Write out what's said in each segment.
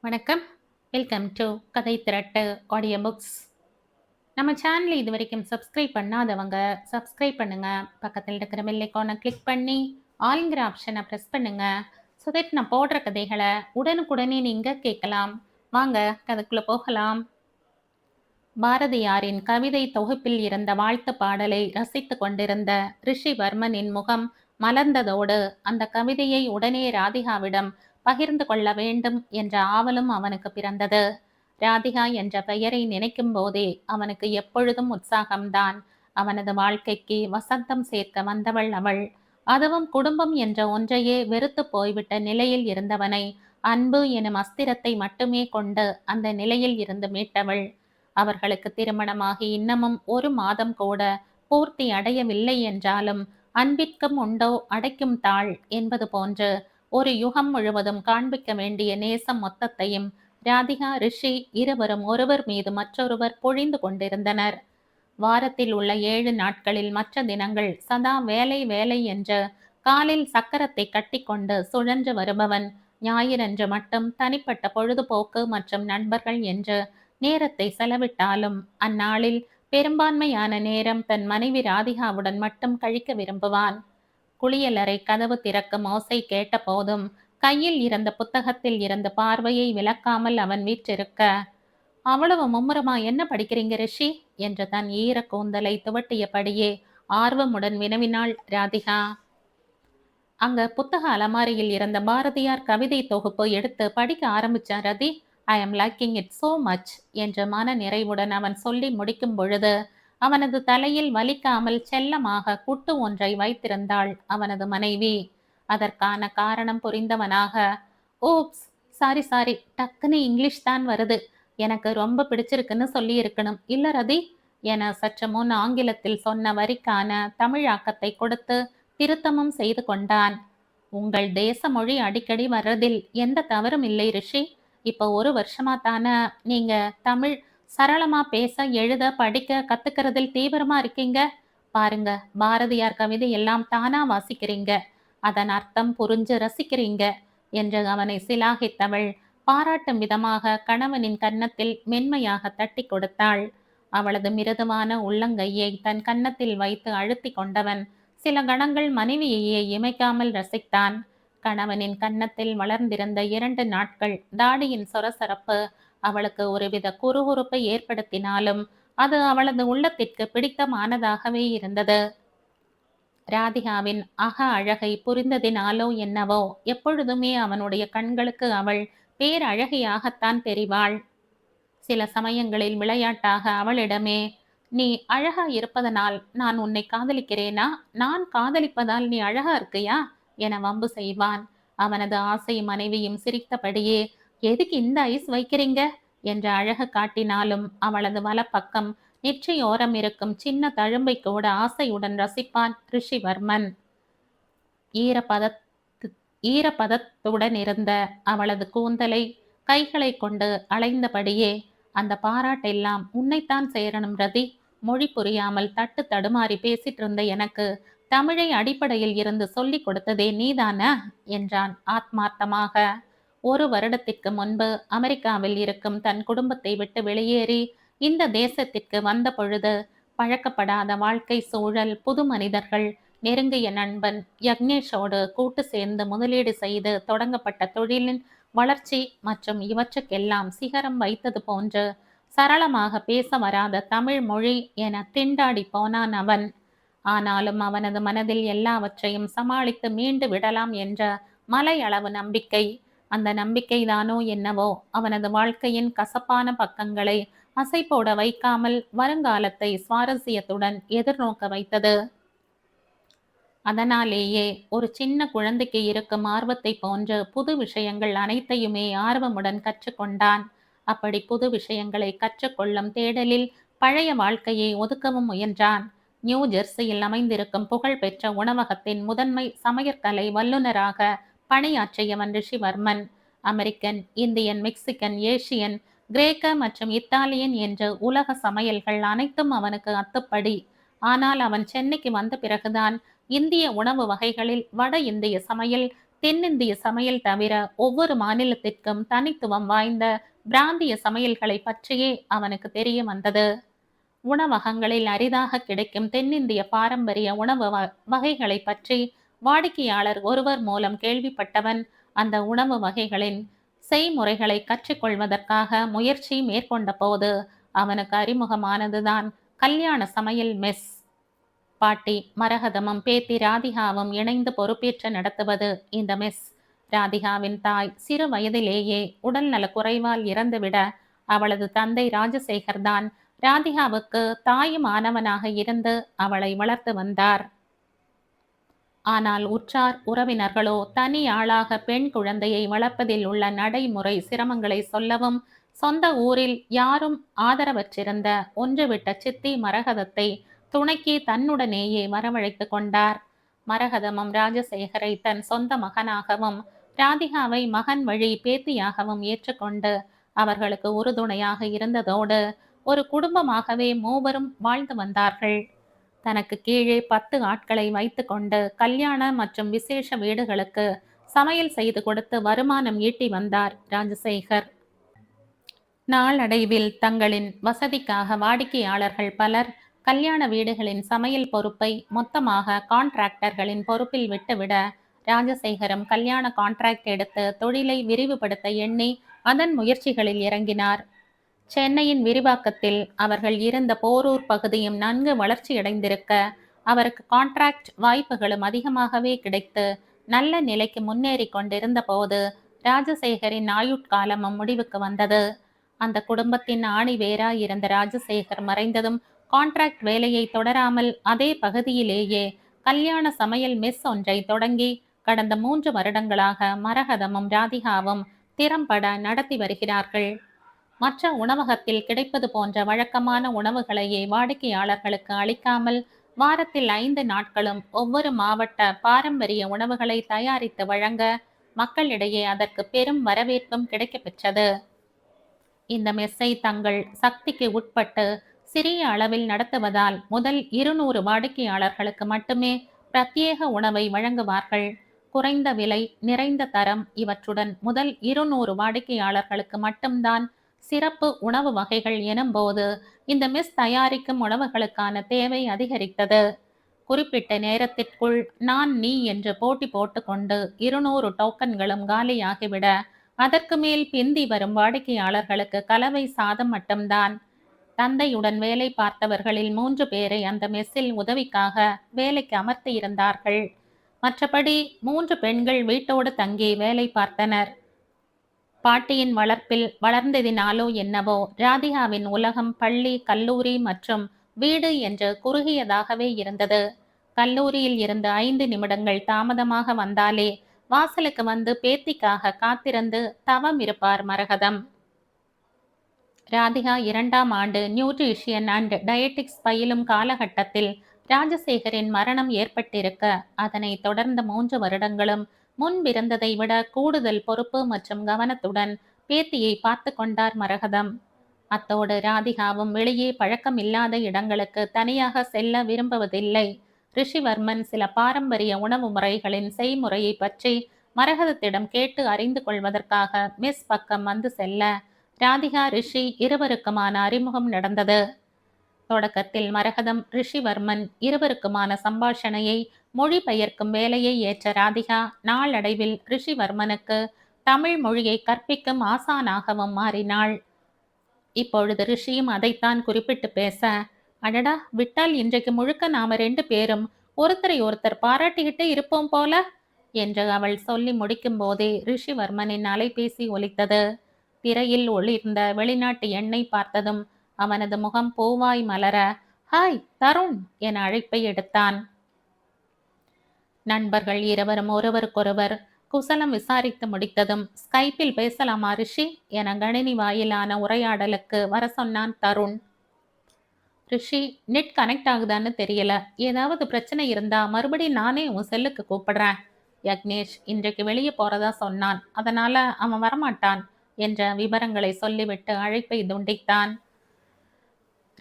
வணக்கம். Welcome to கதை திரட்டு audio books. நம்ம சேனலை இது வரைக்கும் சப்ஸ்கிரைப் பண்ணாதவங்க சப்ஸ்கிரைப் பண்ணுங்க. பக்கத்தில் இருக்கிற பெல் ஐகானை கிளிக் பண்ணி ஆல்ங்கிற ஆப்ஷனை ப்ரெஸ் பண்ணுங்க. ஸோ தட் நான் போடுற கதைகளை உடனுக்குடனே நீங்கள் கேட்கலாம். வாங்க கதைக்குள்ளே போகலாம். பாரதியாரின் கவிதை தொகுப்பில் இருந்த வாழ்த்து பாடலை ரசித்து கொண்டிருந்த ரிஷிவர்மனின் முகம் மலர்ந்ததோடு அந்த கவிதையை உடனே ராதிகாவிடம் பகிர்ந்து கொள்ள வேண்டும் என்ற ஆவலும் அவனுக்கு பிறந்தது. ராதிகா என்ற பெயரை நினைக்கும் போதே அவனுக்கு எப்பொழுதும் உற்சாகம்தான். அவனது வாழ்க்கைக்கு வசந்தம் சேர்க்க வந்தவள் அவள். அதுவும் குடும்பம் என்ற ஒன்றையே வெறுத்து போய்விட்ட நிலையில் இருந்தவனை அன்பு எனும் அஸ்திரத்தை மட்டுமே கொண்டு அந்த நிலையில் இருந்து மீட்டவள். அவர்களுக்கு திருமணமாகி இன்னமும் 1 மாதம் கூட பூர்த்தி அடையவில்லை என்றாலும் அன்பிற்கும் உண்டோ அடைக்கும் தாழ் என்பது போன்று ஒரு யுகம் முழுவதும் காண்பிக்க வேண்டிய நேசம் மொத்தத்தையும் ராதிகா ரிஷி இருவரும் ஒருவர் மீது மற்றொருவர் பொழிந்து கொண்டிருந்தனர். வாரத்தில் உள்ள 7 நாட்களில் மற்ற தினங்கள் சதா வேலை வேலை என்று காலில் சக்கரத்தை கட்டிக்கொண்டு சுழன்று வருபவன் ஞாயிறன்று மட்டும் தனிப்பட்ட பொழுதுபோக்கு மற்றும் நண்பர்கள் என்று நேரத்தை செலவிட்டாலும் அந்நாளில் பெரும்பான்மையான நேரம் தன் மனைவி ராதிகாவுடன் மட்டும் கழிக்க விரும்புவான். குளியலறை கதவு திறக்கும் ஓசை கேட்ட போதும் கையில் இருந்த புத்தகத்தில் இருந்த பார்வையை விலக்காமல் அவன் வீற்றிருக்க, அவ்வளவு மும்முரமா என்ன படிக்கிறீங்க ரிஷி என்று தன் ஈர கூந்தலை துவட்டியபடியே ஆர்வமுடன் வினவினாள் ராதிகா. அங்க புத்தக அலமாரியில் இருந்த பாரதியார் கவிதை தொகுப்பு எடுத்து படிக்க ஆரம்பிச்சான் ரதி. I am liking it so much என்று மன நிறைவுடன் அவன் சொல்லி முடிக்கும் பொழுது அவனது தலையில் வலிக்காமல் செல்லமாக குட்டு ஒன்றை வைத்திருந்தாள் அவனது மனைவி. அதற்கான காரணம் புரிந்தவனாக, ஓப்ஸ், சாரி, டக்குன்னு இங்கிலீஷ் தான் வருது, எனக்கு ரொம்ப பிடிச்சிருக்குன்னு சொல்லி இருக்கணும் இல்ல ரதி என சற்று முன் ஆங்கிலத்தில் சொன்ன வரிக்கான தமிழாக்கத்தை கொடுத்து திருத்தமும் செய்து கொண்டான். உங்கள் தேச மொழி அடிக்கடி வர்றதில் எந்த தவறும் இல்லை ரிஷி. இப்போ 1 வருஷமா தானே நீங்க தமிழ் சரளமா பேச எழுத படிக்க கத்துக்கிறதில் தீவிரமா இருக்கீங்க. பாருங்க, பாரதியார் கவிதை எல்லாம் தானா வாசிக்கிறீங்க, அதன் அர்த்தம் புரிஞ்சு ரசிக்கிறீங்க என்று அவனை சிலாகித்தவள் பாராட்டும் விதமாக கணவனின் கன்னத்தில் மென்மையாக தட்டி கொடுத்தாள். அவளது மிருதுவான உள்ளங்கையை தன் கன்னத்தில் வைத்து அழுத்தி கொண்டவன் சில கணங்கள் மனைவியையே இமைக்காமல் ரசித்தான். கணவனின் கன்னத்தில் வளர்ந்திருந்த 2 நாட்கள் தாடியின் சொரசரப்பு அவளுக்கு ஒருவித குறுகுறுப்பை ஏற்படுத்தினாலும் அது அவளது உள்ளத்திற்கு பிடித்தமானதாகவே இருந்தது. ராதிகாவின் அக அழகை புரிந்ததினாலோ என்னவோ எப்பொழுதுமே அவனுடைய கண்களுக்கு அவள் பேரழகியாகத்தான் தெரிவாள். சில சமயங்களில் விளையாட்டாக அவளிடமே, நீ அழகா இருப்பதனால் நான் உன்னை காதலிக்கிறேனா, நான் காதலிப்பதால் நீ அழகா இருக்கியா என வம்பு செய்வான். அவனது ஆசை மனைவியும் சிரித்தபடியே, எதுக்கு இந்த ஐஸ் வைக்கிறீங்க என்ற அழகு காட்டினாலும் அவளது வலப்பக்கம் நெற்றியோரம் இருக்கும் சின்ன தழும்பை கூட ஆசையுடன் ரசிப்பான் ரிஷிவர்மன். ஈரப்பதத்துடன் இருந்த அவளது கூந்தலை கைகளை கொண்டு அலைந்தபடியே, அந்த பாராட்டெல்லாம் உன்னைத்தான் சேரணும் ரதி. மொழி புரியாமல் தட்டு தடுமாறி பேசிட்டு இருந்த எனக்கு தமிழை அடிப்படையில் இருந்து சொல்லிக் கொடுத்ததே நீதானா என்றான் ஆத்மார்த்தமாக. 1 வருடத்திற்கு முன்பு அமெரிக்காவில் இருக்கும் தன் குடும்பத்தை விட்டு வெளியேறி இந்த தேசத்திற்கு வந்த பொழுது பழக்கப்படாத வாழ்க்கை சூழல், புது மனிதர்கள், நெருங்கிய நண்பன் யக்னேஷோடு கூட்டு சேர்ந்து முதலீடு செய்து தொடங்கப்பட்ட தொழிலின் வளர்ச்சி மற்றும் இவற்றுக்கெல்லாம் சிகரம் வைத்தது போன்று சரளமாக பேச வராத தமிழ் மொழி என திண்டாடி போனான் அவன். ஆனாலும் அவனது மனதில் எல்லாவற்றையும் சமாளித்து மீண்டு விடலாம் என்ற மலையளவு நம்பிக்கை. அந்த நம்பிக்கைதானோ என்னவோ அவனது வாழ்க்கையின் கசப்பான பக்கங்களை அசை போட வைக்காமல் வருங்காலத்தை சுவாரஸ்யத்துடன் எதிர்நோக்க வைத்தது. அதனாலேயே ஒரு சின்ன குழந்தைக்கு இருக்கும் ஆர்வத்தை போன்று புது விஷயங்கள் அனைத்தையுமே ஆர்வமுடன் கற்றுக்கொண்டான். அப்படி புது விஷயங்களை கற்றுக்கொள்ளும் தேடலில் பழைய வாழ்க்கையை ஒதுக்கவும் முயன்றான். நியூ ஜெர்சியில் அமைந்திருக்கும் புகழ்பெற்ற உணவகத்தின் முதன்மை சமையற்கலை வல்லுநராக பணியாற்றியவன் Rishivarman. American, Indian, Mexican, Asian, கிரேக்க மற்றும் இத்தாலியன் என்று உலக சமையல்கள் அனைத்தும் அவனுக்கு அத்துப்படி. ஆனால் அவன் சென்னைக்கு வந்த பிறகுதான் இந்திய உணவு வகைகளில் வட இந்திய சமையல் தென்னிந்திய சமையல் தவிர ஒவ்வொரு மாநிலத்திற்கும் தனித்துவம் வாய்ந்த பிராந்திய சமையல்களை பற்றியே அவனுக்கு தெரிய வந்தது. உணவகங்களில் அரிதாக கிடைக்கும் தென்னிந்திய பாரம்பரிய உணவு வகைகளை பற்றி வாடிக்கையாளர் ஒருவர் மூலம் கேள்விப்பட்டவன் அந்த உணவு வகைகளின் செய்முறைகளை கற்றுக்கொள்வதற்காக முயற்சி மேற்கொண்ட போது அவனுக்கு அறிமுகமானதுதான் கல்யாண சமையல் மெஸ். பாட்டி மரகதமும் பேத்தி ராதிகாவும் இணைந்து பொறுப்பேற்று நடத்துவது இந்த மெஸ். ராதிகாவின் தாய் சிறு வயதிலேயே உடல்நல குறைவால் இறந்துவிட அவளது தந்தை ராஜசேகர் தான் ராதிகாவுக்கு தாயும் ஆனவனாக இருந்து அவளை வளர்த்து வந்தார். ஆனால் உற்றார் உறவினர்களோ தனி ஆளாக பெண் குழந்தையை வளர்ப்பதில் உள்ள நடைமுறை சிரமங்களை சொல்லவும், சொந்த ஊரில் யாரும் ஆதரவற்றிருந்த ஒன்றுவிட்ட சித்தி மரகதத்தை துணைக்கு தன்னுடனேயே வரவழைத்து கொண்டார். மரகதமும் ராஜசேகரை தன் சொந்த மகனாகவும் ராதிகாவை மகன் வழி பேத்தியாகவும் ஏற்றுக்கொண்டு அவர்களுக்கு உறுதுணையாக இருந்ததோடு ஒரு குடும்பமாகவே மூவரும் வாழ்ந்து வந்தார்கள். தனக்கு கீழே 10 ஆட்களை வைத்து கொண்டு கல்யாண மற்றும் விசேஷ வீடுகளுக்கு சமையல் செய்து கொடுத்து வருமானம் ஈட்டி வந்தார் ராஜசேகர். நாளடைவில் தங்களின் வசதிக்காக வாடிக்கையாளர்கள் பலர் கல்யாண வீடுகளின் சமையல் பொறுப்பை மொத்தமாக கான்ட்ராக்டர்களின் பொறுப்பில் விட்டுவிட ராஜசேகரம் கல்யாண கான்ட்ராக்ட் எடுத்து தொழிலை விரிவுபடுத்த எண்ணி அதன் முயற்சிகளில் இறங்கினார். சென்னையின் விரிவாக்கத்தில் அவர்கள் இருந்த போரூர் பகுதியும் நன்கு வளர்ச்சியடைந்திருக்க அவருக்கு கான்ட்ராக்ட் வாய்ப்புகளும் அதிகமாகவே கிடைத்து நல்ல நிலைக்கு முன்னேறி கொண்டிருந்த போது ராஜசேகரின் ஆயுட்காலமும் முடிவுக்கு வந்தது. அந்த குடும்பத்தின் ஆணி வேராய் இருந்த ராஜசேகர் மறைந்ததும் கான்ட்ராக்ட் வேலையை தொடராமல் அதே பகுதியிலேயே கல்யாண சமையல் மெஸ் ஒன்றை தொடங்கி கடந்த 3 வருடங்களாக மரகதமும் ராதிகாவும் திறம்பட நடத்தி வருகிறார்கள். மற்ற உணவகத்தில் கிடைப்பது போன்ற வழக்கமான உணவுகளையே வாடிக்கையாளர்களுக்கு அளிக்காமல் வாரத்தில் 5 நாட்களும் ஒவ்வொரு மாவட்ட பாரம்பரிய உணவுகளை தயாரித்து வழங்க மக்களிடையே அதற்கு பெரும் வரவேற்பும் கிடைக்கப்பெற்றது. இந்த மெஸ்ஸை தங்கள் சக்திக்கு உட்பட்டு சிறிய அளவில் நடத்துவதால் முதல் 200 வாடிக்கையாளர்களுக்கு மட்டுமே பிரத்யேக உணவை வழங்குவார்கள். குறைந்த விலை, நிறைந்த தரம் இவற்றுடன் முதல் 200 வாடிக்கையாளர்களுக்கு மட்டும்தான் சிறப்பு உணவு வகைகள் எனும்போது இந்த மெஸ் தயாரிக்கும் உணவுகளுக்கான தேவை அதிகரித்தது. குறிப்பிட்ட நேரத்திற்குள் நான் நீ என்று போட்டி போட்டுக்கொண்டு 200 டோக்கன்களும் காலியாகிவிட அதற்கு மேல் பிந்தி வரும் வாடிக்கையாளர்களுக்கு கலவை சாதம் மட்டும்தான். தந்தையுடன் வேலை பார்த்தவர்களில் 3 பேரை அந்த மெஸ்ஸில் உதவிக்காக வேலைக்கு அமர்த்தி இருந்தார்கள். மற்றபடி 3 பெண்கள் வீட்டோடு தங்கி வேலை பார்த்தனர். பாட்டியின் வளர்ப்பில் வளர்ந்ததினாலோ என்னவோ ராதிகாவின் உலகம் பள்ளி, கல்லூரி மற்றும் வீடு என்று குறுகியதாகவே இருந்தது. கல்லூரியில் இருந்து 5 நிமிடங்கள் தாமதமாக வந்தாலே வாசலுக்கு வந்து பேத்திக்காக காத்திருந்து தவம் இருப்பார் மரகதம். ராதிகா 2ஆம் ஆண்டு நியூட்ரிஷியன் அண்ட் டயட்டிக்ஸ் பயிலும் காலகட்டத்தில் ராஜசேகரின் மரணம் ஏற்பட்டிருக்க அதனை தொடர்ந்த 3 வருடங்களும் முன்பிருந்ததை விட கூடுதல் பொறுப்பு மற்றும் கவனத்துடன் பேத்தியை பார்த்து கொண்டார் மரகதம். அத்தோடு ராதிகாவும் வெளியே பழக்கமில்லாத இடங்களுக்கு தனியாக செல்ல விரும்புவதில்லை. ரிஷிவர்மன் சில பாரம்பரிய உணவு முறைகளின் செய்முறையை பற்றி மரகதத்திடம் கேட்டு அறிந்து கொள்வதற்காக மெஸ் பக்கம் வந்து செல்ல ராதிகா ரிஷி இருவருக்குமான அறிமுகம் நடந்தது. தொடக்கத்தில் மரகதம் ரிஷிவர்மன் இருவருக்குமான சம்பாஷணையை மொழிபெயர்க்கும் வேலையை ஏற்ற ராதிகா நாளடைவில் ரிஷிவர்மனுக்கு தமிழ் மொழியை கற்பிக்கும் ஆசானாகவும் மாறினாள். இப்பொழுது ரிஷியும் அதைத்தான் குறிப்பிட்டு பேச, அடடா விட்டால் இன்றைக்கு முழுக்க நாம 2 பேரும் ஒருத்தரை ஒருத்தர் பாராட்டிக்கிட்டே இருப்போம் போல என்று அவள் சொல்லி முடிக்கும் போதே ரிஷிவர்மனின் அலைபேசி ஒலித்தது. திரையில் ஒளிர்ந்த வெளிநாட்டு எண்ணை பார்த்ததும் அவனது முகம் பூவாய் மலர, ஹாய் தருண் என அழைப்பை எடுத்தான். நண்பர்கள் இருவரும் ஒருவருக்கொருவர் குசலம் விசாரித்து முடித்ததும் ஸ்கைப்பில் பேசலாமா ரிஷி என கணினி வாயிலான உரையாடலுக்கு வர சொன்னான் தருண். ரிஷி, நெட் கனெக்ட் ஆகுதான்னு தெரியல, ஏதாவது பிரச்சனை இருந்தா மறுபடியும் நானே உன் செல்லுக்கு கூப்பிடுறேன். யக்னேஷ் இன்றைக்கு வெளியே போறதா சொன்னான், அதனால அவன் வரமாட்டான் என்ற விவரங்களை சொல்லிவிட்டு அழைப்பை துண்டித்தான்.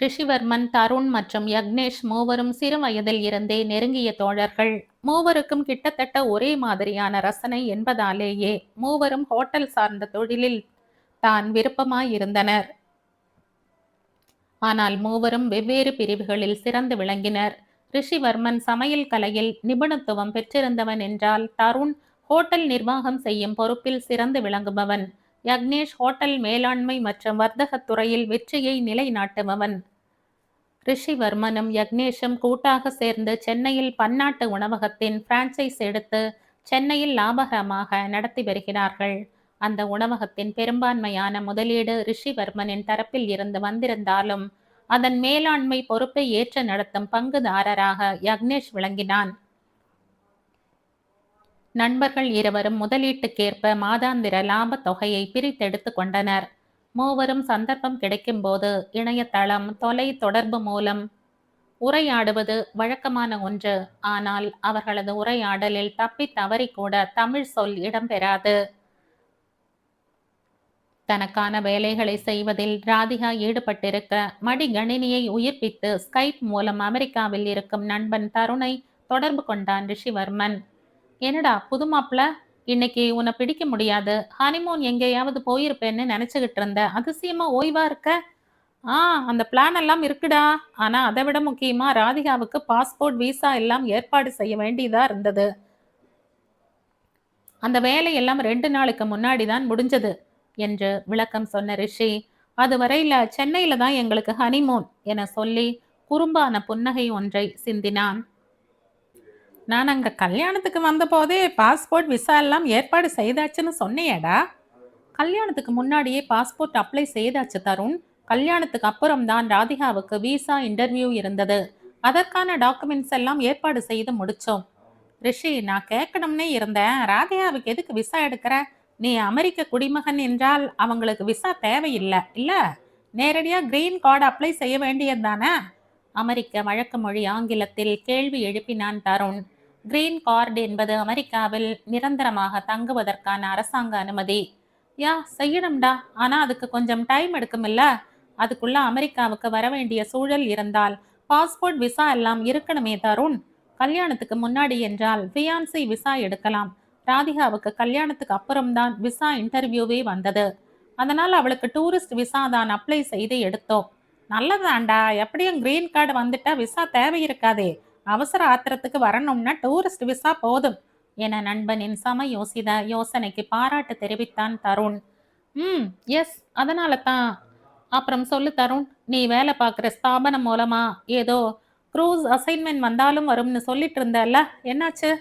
ரிஷிவர்மன், தருண் மற்றும் யக்னேஷ் மூவரும் சிறு வயதில் இருந்தே நெருங்கிய தோழர்கள். மூவருக்கும் கிட்டத்தட்ட ஒரே மாதிரியான ரசனை என்பதாலேயே மூவரும் ஹோட்டல் சார்ந்த தொழிலில் தான் விருப்பமாயிருந்தனர். ஆனால் மூவரும் வெவ்வேறு பிரிவுகளில் சிறந்து விளங்கினர். ரிஷிவர்மன் சமையல் கலையில் நிபுணத்துவம் பெற்றிருந்தவன் என்றால் தருண் ஹோட்டல் நிர்வாகம் செய்யும் பொறுப்பில் சிறந்து விளங்குபவன். யக்னேஷ் ஹோட்டல் மேலாண்மை மற்றும் வர்த்தகத் துறையில் வெற்றியை நிலைநாட்டுபவன். ரிஷிவர்மனும் யக்னேஷும் கூட்டாக சேர்ந்து சென்னையில் பன்னாட்டு உணவகத்தின் பிரான்சைஸ் எடுத்து சென்னையில் லாபகரமாக நடத்தி வருகிறார்கள். அந்த உணவகத்தின் பெரும்பான்மையான முதலீடு ரிஷிவர்மனின் தரப்பில் இருந்து வந்திருந்தாலும் அதன் மேலாண்மை பொறுப்பை ஏற்று நடத்தும் பங்குதாரராக யக்னேஷ் விளங்கினான். நண்பர்கள் இருவரும் முதலீட்டுக்கேற்ப மாதாந்திர லாப தொகையை பிரித்தெடுத்து கொண்டனர். மூவரும் சந்தர்ப்பம் கிடைக்கும்போது இணையதளம், தொலை தொடர்பு மூலம் உரையாடுவது வழக்கமான ஒன்று. ஆனால் அவர்களது உரையாடலில் தப்பி தவறி கூட தமிழ் சொல் இடம்பெறாது. தனக்கான வேலைகளை செய்வதில் ராதிகா ஈடுபட்டிருக்க மடிகணினியை உயிர்ப்பித்து ஸ்கைப் மூலம் அமெரிக்காவில் இருக்கும் நண்பன் தருணை தொடர்பு கொண்டான் ரிஷிவர்மன். என்னடா புது மாப்பிள, இன்னைக்கு உன்னை பிடிக்க முடியாது, ஹனிமூன் எங்கேயாவது போயிருப்பேன்னு நினைச்சுக்கிட்டு இருந்த, அதிசயமா ஓய்வா இருக்க. அந்த பிளான் எல்லாம் இருக்குடா. ஆனா அதை விட முக்கியமா ராதிகாவுக்கு பாஸ்போர்ட் விசா எல்லாம் ஏற்பாடு செய்ய வேண்டியதா இருந்தது. அந்த வேலையெல்லாம் 2 நாளுக்கு முன்னாடி தான் முடிஞ்சது என்று விளக்கம் சொன்ன ரிஷி, அதுவரையில சென்னையில தான் எங்களுக்கு ஹனிமூன் என சொல்லி குறும்பான புன்னகை ஒன்றை சிந்தினான். நான் அங்க கல்யாணத்துக்கு வந்த போதே பாஸ்போர்ட் விசா எல்லாம் ஏற்பாடு செய்தாச்சுன்னு சொன்னியேடா. கல்யாணத்துக்கு முன்னாடியே பாஸ்போர்ட் அப்ளை செய்தாச்சு தருண். கல்யாணத்துக்கு அப்புறம் தான் ராதிகாவுக்கு விசா இன்டர்வியூ இருந்தது. அதற்கான டாக்குமெண்ட்ஸ் எல்லாம் ஏற்பாடு செய்து முடிச்சோம். ரிஷி, நான் கேட்கணும்னே இருந்தேன், ராதிகாவுக்கு எதுக்கு விசா எடுக்கிற? நீ அமெரிக்க குடிமகன் என்றால் அவங்களுக்கு விசா தேவையில்லை இல்ல? நேரடியா கிரீன் கார்டு அப்ளை செய்ய வேண்டியது தானே? அமெரிக்க வழக்கு மொழி ஆங்கிலத்தில் கேள்வி எழுப்பினான் தருண். கிரீன் கார்டு என்பது அமெரிக்காவில் நிரந்தரமாக தங்குவதற்கான அரசாங்க அனுமதி. செய்யணும்டா. ஆனா அதுக்கு கொஞ்சம் டைம் எடுக்குமில்ல? அதுக்குள்ள அமெரிக்காவுக்கு வர வேண்டிய சூழல் இருந்தால் பாஸ்போர்ட் விசா எல்லாம் இருக்கணுமே தருண். கல்யாணத்துக்கு முன்னாடி என்றால் ஃபியான்சி விசா எடுக்கலாம். ராதிகாவுக்கு கல்யாணத்துக்கு அப்புறம்தான் விசா இன்டர்வியூவே வந்தது. அதனால் அவளுக்கு டூரிஸ்ட் விசா தான் அப்ளை செய்து எடுத்தோம். நல்லதாண்டா, எப்படியும் கிரீன் கார்டு வந்துட்டா விசா தேவை இருக்காதே. அவசர ஆத்திரத்துக்கு வரணும்னா டூரிஸ்ட் விசா போதும் என நண்பனின் சமயோசித யோசனைக்கு பாராட்டு தெரிவித்தான் தருண். எஸ், அதனால தான். அப்புறம் சொல்லு தருண், நீ வேலை பார்க்குற ஸ்தாபனம் மூலமா ஏதோ க்ரூஸ் அசைன்மெண்ட் வந்தாலும் வரும்னு சொல்லிட்டு இருந்தல்ல, என்னாச்சு?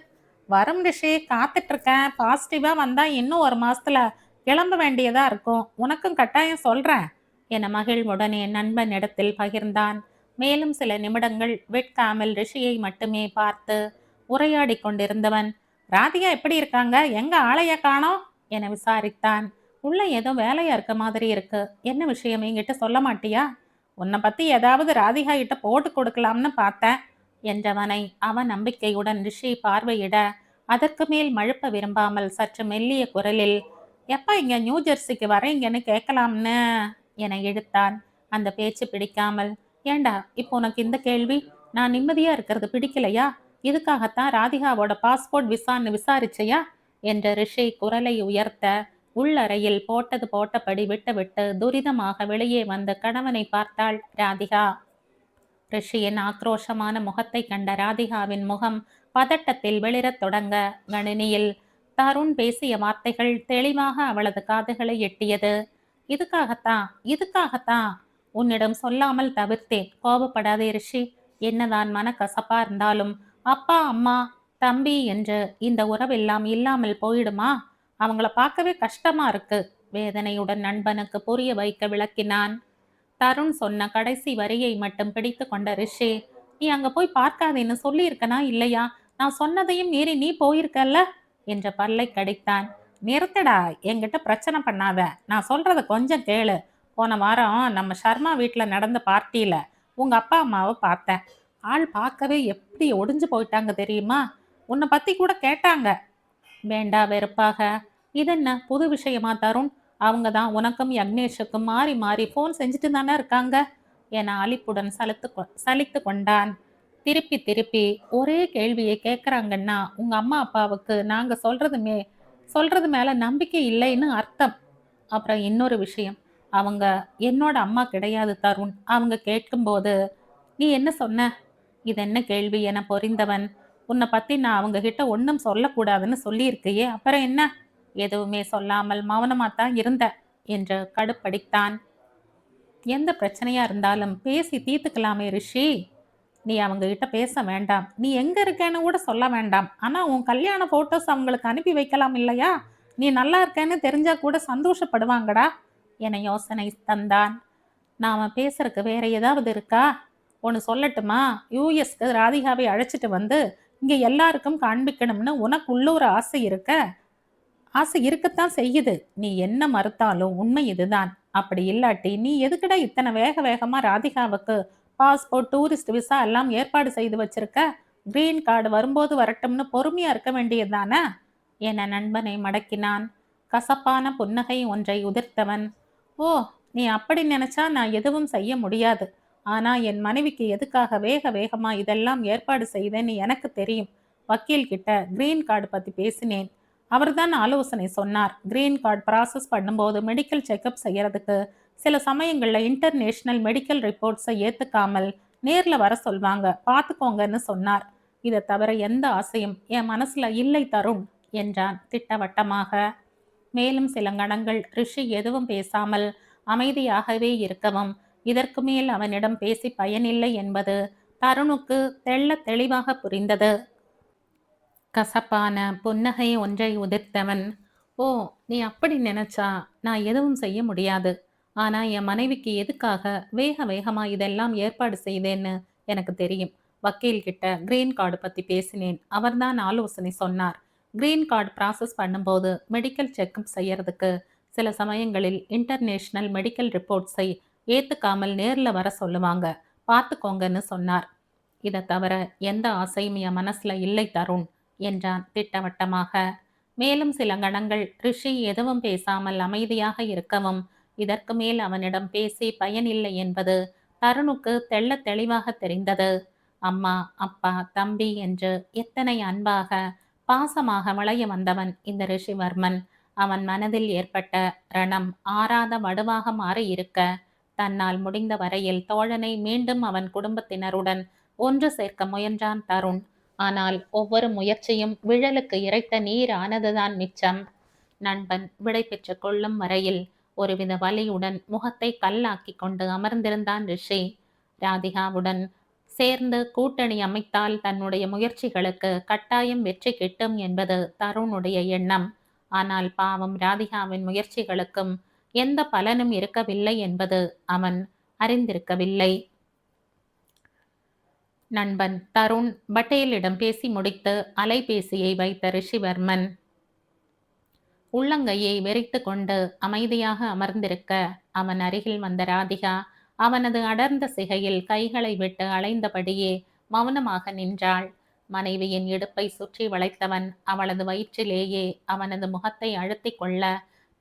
வரும் ரிஷி, காத்துட்டு இருக்கேன். பாசிட்டிவா வந்தா இன்னும் 1 மாசத்துல கிளம்ப வேண்டியதா இருக்கும். உனக்கும் கட்டாயம் சொல்றேன் என மகிழ்வுடன் என் நண்பன் இடத்தில் பகிர்ந்தான். மேலும் சில நிமிடங்கள் வெட்காமல் ரிஷியை மட்டுமே பார்த்து உரையாடி கொண்டிருந்தவன், ராதிகா எப்படி இருக்காங்க, எங்க ஆளைய காணோம் என விசாரித்தான். உள்ள ஏதோ வேலையா இருக்க மாதிரி இருக்கு. என்ன விஷயம், என்கிட்ட சொல்ல மாட்டியா? உன்னை பத்தி ஏதாவது ராதிகா கிட்ட போட்டு கொடுக்கலாம்னு பார்த்தேன் என்றவனை அவன் நம்பிக்கையுடன் ரிஷி பார்வையிட அதற்கு மேல் மழுப்ப விரும்பாமல் சற்று மெல்லிய குரலில், எப்ப இங்க நியூ ஜெர்சிக்கு வரீங்கன்னு கேட்கலாம்னு என இழுத்தான். அந்த பேச்சு பிடிக்காமல், ஏண்டா இப்போ உனக்கு இந்த கேள்வி? நான் நிம்மதியா இருக்கிறது பிடிக்கலையா? இதுக்காகத்தான் ராதிகாவோட பாஸ்போர்ட் விசான்னு விசாரிச்சையா என்ற ரிஷி குரலை உயர்த்த உள்ளறையில் போட்டது போட்டபடி விட்டுவிட்டு துரிதமாக வெளியே வந்த கணவனை பார்த்தாள் ராதிகா. ரிஷியின் ஆக்ரோஷமான முகத்தை கண்ட ராதிகாவின் முகம் பதட்டத்தில் வெளிரத் தொடங்க கணினியில் தருண் பேசிய வார்த்தைகள் தெளிவாக அவளது காதுகளை எட்டியது. இதுக்காகத்தான் உன்னிடம் சொல்லாமல் தவிர்த்தேன். கோபப்படாதே ரிஷி. என்னதான் மனக்கசப்பா இருந்தாலும் அப்பா, அம்மா, தம்பி என்று இந்த உறவெல்லாம் இல்லாமல் போயிடுமா? அவங்கள பார்க்கவே கஷ்டமா இருக்கு. வேதனையுடன் நண்பனுக்கு புரிய வைக்க விளக்கினான். தருண் சொன்ன கடைசி வரியை மட்டும் பிடித்து கொண்ட ரிஷி, நீ அங்க போய் பார்க்காதேன்னு சொல்லியிருக்கனா இல்லையா? நான் சொன்னதையும் மீறி நீ போயிருக்கல்ல என்ற பல்லை கடித்தான். நிறுத்தடா, என்கிட்ட பிரச்சனை பண்ணாத. நான் சொல்றத கொஞ்சம் கேளு. போன வாரம் நம்ம சர்மா வீட்டில் நடந்த பார்ட்டியில உங்க அப்பா அம்மாவை பார்த்தேன். ஆள் பார்க்கவே எப்படி ஒடிஞ்சு போயிட்டாங்க தெரியுமா? உன்னை பத்தி கூட கேட்டாங்க. வேண்டா வெறுப்பாக, இதென்ன புது விஷயமா தருண்? அவங்க தான் உனக்கும் யக்னேஷுக்கும் மாறி மாறி ஃபோன் செஞ்சுட்டு தானே இருக்காங்க என அலிப்புடன் சலித்து கொண்டான். திருப்பி திருப்பி ஒரே கேள்வியை கேட்குறாங்கன்னா உங்க அம்மா அப்பாவுக்கு நாங்க சொல்றது மேல நம்பிக்கை இல்லைன்னு அர்த்தம். அப்புறம் இன்னொரு விஷயம், அவங்க என்னோட அம்மா கிடையாது தருண். அவங்க கேட்கும்போது, "நீ என்ன சொன்ன?" "இது என்ன கேள்வி?" என பொரிந்தவன், "உன்னை பத்தி நான் அவங்க கிட்ட ஒண்ணும் சொல்லக்கூடாதுன்னு சொல்லியிருக்கையே, அப்புறம் என்ன?" "எதுவுமே சொல்லாமல் மௌனமா தான் இருந்தேன்" என்று கடுப்படித்தான். "எந்த பிரச்சனையா இருந்தாலும் பேசி தீர்த்துக்கலாமே ரிஷி. நீ அவங்க கிட்ட பேச வேண்டாம். நீ எங்க இருக்கேன்னு கூட சொல்ல வேண்டாம். ஆனா உன் கல்யாண ஃபோட்டோஸ் அவங்களுக்கு அனுப்பி வைக்கலாம் இல்லையா? நீ நல்லா இருக்கேன்னு தெரிஞ்சா கூட சந்தோஷப்படுவாங்கடா" என யோசனை தந்தான். நாம பேசுறதுக்கு வேற ஏதாவது இருக்கா? ஒண்ணு சொல்லட்டுமா? யுஎஸ்க்கு ராதிகாவை அழைச்சிட்டு வந்து இங்க எல்லாருக்கும் காண்பிக்கணும்னு உனக்கு உள்ளூர் ஆசை இருக்கத்தான் செய்யுது. நீ என்ன மறுத்தாலும் உண்மை இதுதான். அப்படி இல்லாட்டி நீ எதுக்குடா இத்தனை வேக வேகமா ராதிகாவுக்கு பாஸ்போர்ட், டூரிஸ்ட் விசா எல்லாம் ஏற்பாடு செய்து வச்சிருக்க? கிரீன் கார்டு வரும்போது வரட்டும்னு பொறுமையா இருக்க வேண்டியதுதானே? என நண்பனை மடக்கினான். கசப்பான புன்னகை ஒன்றை உதிர்த்தவன், ஓ, நீ அப்படி நினைச்சா நான் எதுவும் செய்ய முடியாது. ஆனா என் மனைவிக்கு எதுக்காக வேக வேகமா இதெல்லாம் ஏற்பாடு செய்தேன்னு எனக்கு தெரியும். வக்கீல் கிட்ட கிரீன் கார்டு பத்தி பேசினேன். அவர்தான் ஆலோசனை சொன்னார். கிரீன் கார்டு ப்ராசஸ் பண்ணும்போது மெடிக்கல் செக்கப் செய்யறதுக்கு சில சமயங்கள்ல இன்டர்நேஷனல் மெடிக்கல் ரிப்போர்ட்ஸை ஏத்துக்காமல் நேர்ல வர சொல்வாங்க. பார்த்துக்கோங்கன்னு சொன்னார். இதை தவிர எந்த ஆசையும் என் மனசுல இல்லை தருண் என்றான் திட்டவட்டமாக. மேலும் சில கணங்கள் ரிஷி எதுவும் பேசாமல் அமைதியாகவே இருக்கவும், இதற்கு மேல் அவனிடம் பேசி பயனில்லை என்பது தருணுக்கு தெள்ளத் தெளிவாக புரிந்தது. கசப்பான புன்னகை ஒன்றை உதிர்த்தவன், ஓ, நீ அப்படி நினைச்சா நான் எதுவும் செய்ய முடியாது. ஆனா என் மனைவிக்கு எதுக்காக வேக வேகமா இதெல்லாம் ஏற்பாடு செய்தேன்னு எனக்கு தெரியும். வக்கீல் கிட்ட கிரீன் கார்டு பத்தி பேசினேன். அவர்தான் ஆலோசனை சொன்னார். கிரீன் கார்டு ப்ராசஸ் பண்ணும்போது மெடிக்கல் செக்கப் செய்யறதுக்கு சில சமயங்களில் இன்டர்நேஷனல் மெடிக்கல் ரிப்போர்ட்ஸை ஏத்துக்காமல் நேர்ல வர சொல்லுவாங்க. பார்த்துக்கோங்கன்னு சொன்னார். இதை தவிர எந்த ஆசையும் என் மனசுல இல்லை தருண் என்றான் திட்டவட்டமாக. மேலும் சில கணங்கள் ரிஷி எதுவும் பேசாமல் அமைதியாக இருக்கவும், இதற்கு மேல் அவனிடம் பேசி பயனில்லை என்பது தருணுக்கு தெள்ளத் தெளிவாக தெரிந்தது. அம்மா, அப்பா, தம்பி என்று எத்தனை அன்பாக பாசமாக வளைய வந்தவன் இந்த ரிஷிவர்மன். அவன் மனதில் ஏற்பட்ட ரணம் ஆறாத வடுவாக மாறி இருக்க, தன்னால் முடிந்த வரையில் தோழனை மீண்டும் அவன் குடும்பத்தினருடன் ஒன்று சேர்க்க முயன்றான் தருண். ஆனால் ஒவ்வொரு முயற்சியும் விழலுக்கு இறைத்த நீர் ஆனதுதான் மிச்சம். நண்பன் விடை பெற்று கொள்ளும் வரையில் ஒருவித வலியுடன் முகத்தை கல்லாக்கி கொண்டு அமர்ந்திருந்தான் ரிஷி. ராதிகாவுடன் சேர்ந்து கூட்டணி அமைத்தால் தன்னுடைய முயற்சிகளுக்கு கட்டாயம் வெற்றி கிட்டும் என்பது தருணுடைய எண்ணம். ஆனால் பாவம் ராதிகாவின் முயற்சிகளுக்கும் எந்த பலனும் இருக்கவில்லை என்பது அவன் அறிந்திருக்கவில்லை. நண்பன் தருண் பட்டேலிடம் பேசி முடித்து அலைபேசியை வைத்த ரிஷிவர்மன் உள்ளங்கையை வெறித்து கொண்டு அமைதியாக அமர்ந்திருக்க, அவன் அருகில் வந்த ராதிகா அவனது அடர்ந்த சிகையில் கைகளை விட்டு அலைந்தபடியே மௌனமாக நின்றாள். மனைவியின் இடுப்பை சுற்றி வளைத்தவன் அவளது வயிற்றிலேயே அவனது முகத்தை அழுத்தி கொள்ள,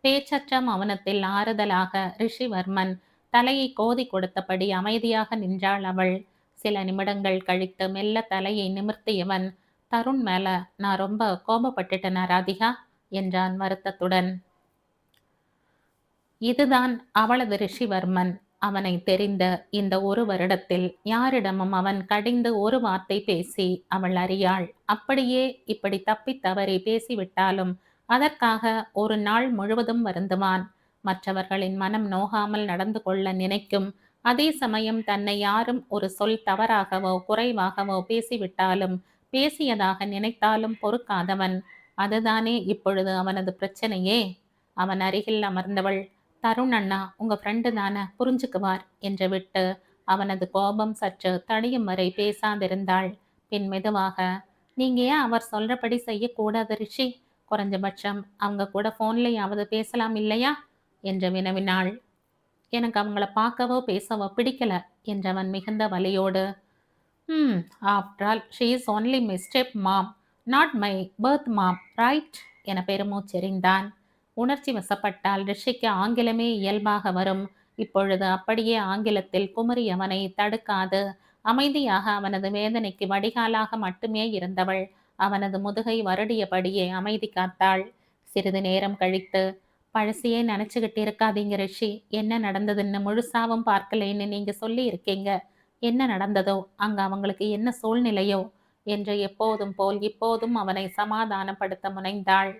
பேச்சற்ற மௌனத்தில் ஆறுதலாக ரிஷிவர்மன் தலையை கோதி கொடுத்தபடி அமைதியாக நின்றாள் அவள். சில நிமிடங்கள் கழித்து மெல்ல தலையை நிமிர்த்தியவன், தருண் மேல நான் ரொம்ப கோபப்பட்டுட்டேனா ராதிகா என்றான் வருத்தத்துடன். இதுதான் அவளது ரிஷிவர்மன். அவனை தெரிந்த இந்த ஒரு வருடத்தில் யாரிடமும் அவன் கடிந்து ஒரு வார்த்தை பேசி அவள் அறியாள். அப்படியே இப்படி தப்பித் தவறி பேசிவிட்டாலும் அதற்காக ஒரு நாள் முழுவதும் வருந்துவான். மற்றவர்களின் மனம் நோகாமல் நடந்து கொள்ள நினைக்கும். அதே சமயம் தன்னை யாரும் ஒரு சொல் தவறாகவோ குறைவாகவோ பேசிவிட்டாலும் பேசியதாக நினைத்தாலும் பொறுக்காதவன். அதுதானே இப்பொழுது அவனது பிரச்சனையே. அவன் அருகில் அமர்ந்தவள், தருண் அண்ணா உங்க ஃப்ரெண்டு தானே, புரிஞ்சுக்குவார் என்று விட்டு அவனது கோபம் சற்று தணியும் வரை பேசாதிருந்தாள். பின் மெதுவாக, நீங்க ஏன் அவர் சொல்றபடி செய்யக்கூடாது ரிஷி? குறைஞ்சபட்சம் அவங்க கூட போன்லயாவது பேசலாம் இல்லையா என்று வினவினாள். எனக்கு அவங்கள பார்க்கவோ பேசவோ பிடிக்கல என்றவன் மிகுந்த வலியோடு. After all she is only my step mom, not my birth mom, right என பெருமூச்செறிந்தான். உணர்ச்சி வசப்பட்டால் ரிஷிக்கு ஆங்கிலமே இயல்பாக வரும். இப்பொழுது அப்படியே ஆங்கிலத்தில் குமரியவனை தடுக்காது அமைதியாக அவனது வேதனைக்கு வடிகாலாக மட்டுமே இருந்தவள் அவனது முதுகை வருடியபடியே அமைதி காத்தாள். சிறிது நேரம் கழித்து, பழசையே நினைச்சுக்கிட்டு இருக்காதீங்க ரிஷி. என்ன நடந்ததுன்னு முழுசாவும் பார்க்கலைன்னு நீங்க சொல்லி இருக்கீங்க. என்ன நடந்ததோ, அங்க அவங்களுக்கு என்ன சூழ்நிலையோ என்று எப்போதும் போல் இப்போதும் அவனை சமாதானப்படுத்த முனைந்தாள்.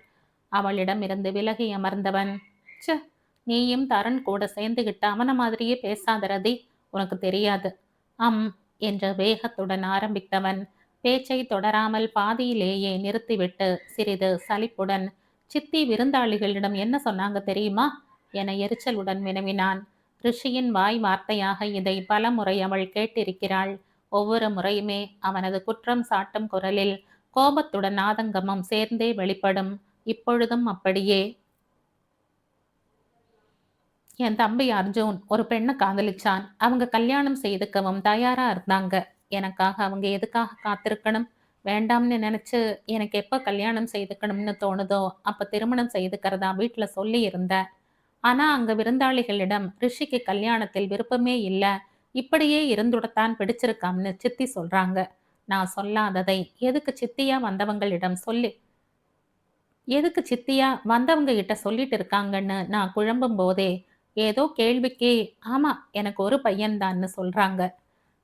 அவளிடமிருந்து விலகி அமர்ந்தவன், ச்ச, நீயும் தருண் கூட சேர்ந்துகிட்டு அவன மாதிரியே பேசாத ரதி, உனக்கு தெரியாது. என்ற வேகத்துடன் ஆரம்பித்தவன் பேச்சை தொடராமல் பாதியிலேயே நிறுத்திவிட்டு சிறிது சலிப்புடன், சித்தி விருந்தாளிகளிடம் என்ன சொன்னாங்க தெரியுமா என எரிச்சலுடன் வினவினான். ரிஷியின் வாய் வார்த்தையாக இதை பல முறை அவள் கேட்டிருக்கிறாள். ஒவ்வொரு முறையுமே அவனது குற்றம் சாட்டும் குரலில் கோபத்துடன் ஆதங்கமும் சேர்ந்தே வெளிப்படும். இப்பொழுதும் அப்படியே. என் தம்பி அர்ஜுன் ஒரு பெண்ணை காதலிச்சான். அவங்க கல்யாணம் செய்துக்கவும் தயாரா இருந்தாங்க. எனக்காக அவங்க எதுக்காக காத்திருக்கணும்? வேண்டாம்னு நினைச்சு எனக்கு எப்ப கல்யாணம் செய்துக்கணும்னு தோணுதோ அப்ப திருமணம் செய்துக்கிறதா வீட்டுல சொல்லி இருந்தேன். ஆனா அங்க விருந்தாளிகளிடம் ரிஷிக்கு கல்யாணத்தில் விருப்பமே இல்ல, இப்படியே இருந்துடத்தான் பிடிச்சிருக்காம்னு சித்தி சொல்றாங்க. நான் சொல்லாததை எதுக்கு சித்தியா வந்தவங்க கிட்ட சொல்லிட்டு இருக்காங்கன்னு நான் குழம்பும் போதே ஏதோ கேள்விக்கு ஆமா எனக்கு ஒரு பையன்தான்னு சொல்றாங்க.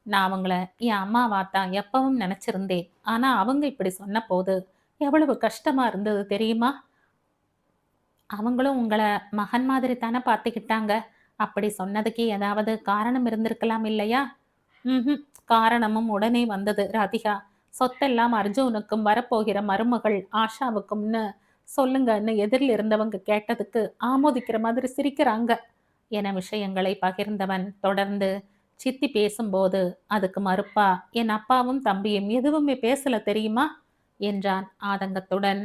நான் அவங்கள என் அம்மாவாத்தான் எப்பவும் நினைச்சிருந்தேன். ஆனா அவங்க இப்படி சொன்ன போது எவ்வளவு கஷ்டமா இருந்தது தெரியுமா? அவங்களும் உங்கள மகன் மாதிரி தானே பார்த்துக்கிட்டாங்க. அப்படி சொன்னதுக்கு ஏதாவது காரணம் இருந்திருக்கலாம் இல்லையா? ம்ஹும். காரணமும் உடனே வந்தது ராதிகா. சொத்தெல்லாம் அர்ஜுனுக்கும் வரப்போகிற மருமகள் ஆஷாவுக்கும்னு சொல்லுங்கன்னு எதிரில் இருந்தவங்க கேட்டதுக்கு ஆமோதிக்கிற மாதிரி சிரிக்கிறாங்க என விஷயங்களை பகிர்ந்தவன் தொடர்ந்து, சித்தி பேசும்போது அதுக்கு மறுப்பா என் அப்பாவும் தம்பியும் எதுவுமே பேசல தெரியுமா என்றான் ஆதங்கத்துடன்.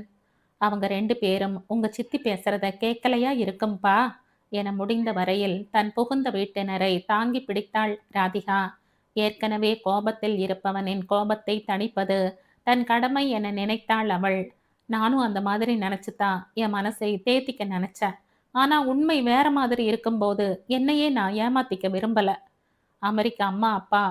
அவங்க 2 பேரும் உங்க சித்தி பேசுறத கேட்கலையா இருக்கும்பா என முடிந்த வரையில் தன் புகுந்த வீட்டினரை தாங்கி பிடித்தாள் ராதிகா. ஏற்கனவே கோபத்தில் இருப்பவனின் கோபத்தை தணிப்பது தன் கடமை என நினைத்தாள் அவள். நானும் அந்த மாதிரி நினைச்சுதான் என் மனசை தேத்திக்க நினைச்சேன். ஆனா உண்மை வேற மாதிரி இருக்கும்போது என்னையே நான் ஏமாத்திக்க விரும்பல. அமெரிக்க அம்மா அப்பா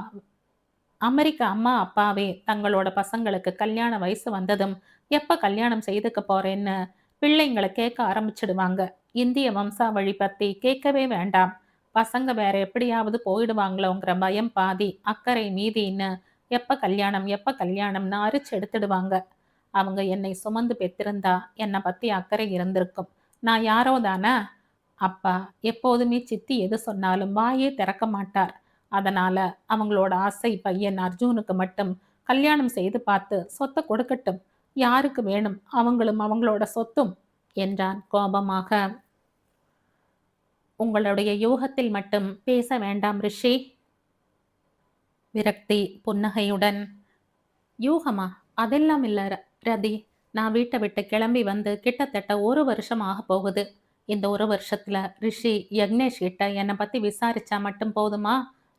அமெரிக்க அம்மா அப்பாவே தங்களோட பசங்களுக்கு கல்யாண வயசு வந்ததும் எப்ப கல்யாணம் செய்துக்க போறேன்னு பிள்ளைங்களை கேட்க ஆரம்பிச்சிடுவாங்க. இந்திய வம்சாவழி பத்தி கேட்கவே வேண்டாம். பசங்க வேற எப்படியாவது போயிடுவாங்களோங்கிற பயம் பாதி, அக்கறை மீதின்னு எப்ப கல்யாணம்னு அரிச்சு எடுத்துடுவாங்க. அவங்க என்னை சுமந்து பெற்றிருந்தா என்னை பத்தி அக்கறை இருந்திருக்கும். நான் யாரோ தானே. அப்பா எப்போதுமே சித்தி எது சொன்னாலும் வாயே திறக்க மாட்டார். அதனால அவங்களோட ஆசை பையன் அர்ஜுனுக்கு மட்டும் கல்யாணம் செய்து பார்த்து சொத்தை கொடுக்கட்டும். யாருக்கு வேணும் அவங்களும் அவங்களோட சொத்தும் என்றான் கோபமாக. உங்களுடைய யூகத்தில் மட்டும் பேச வேண்டாம் ரிஷி. விரக்தி புன்னகையுடன். யூகமா? அதெல்லாம் இல்ல ரதி. நான் வீட்டை விட்டு கிளம்பி வந்து கிட்டத்தட்ட 1 வருஷம் ஆக போகுது. இந்த 1 வருஷத்துல ரிஷி யக்னேஷ் கிட்ட என்னை பத்தி விசாரிச்சா மட்டும் போதுமா?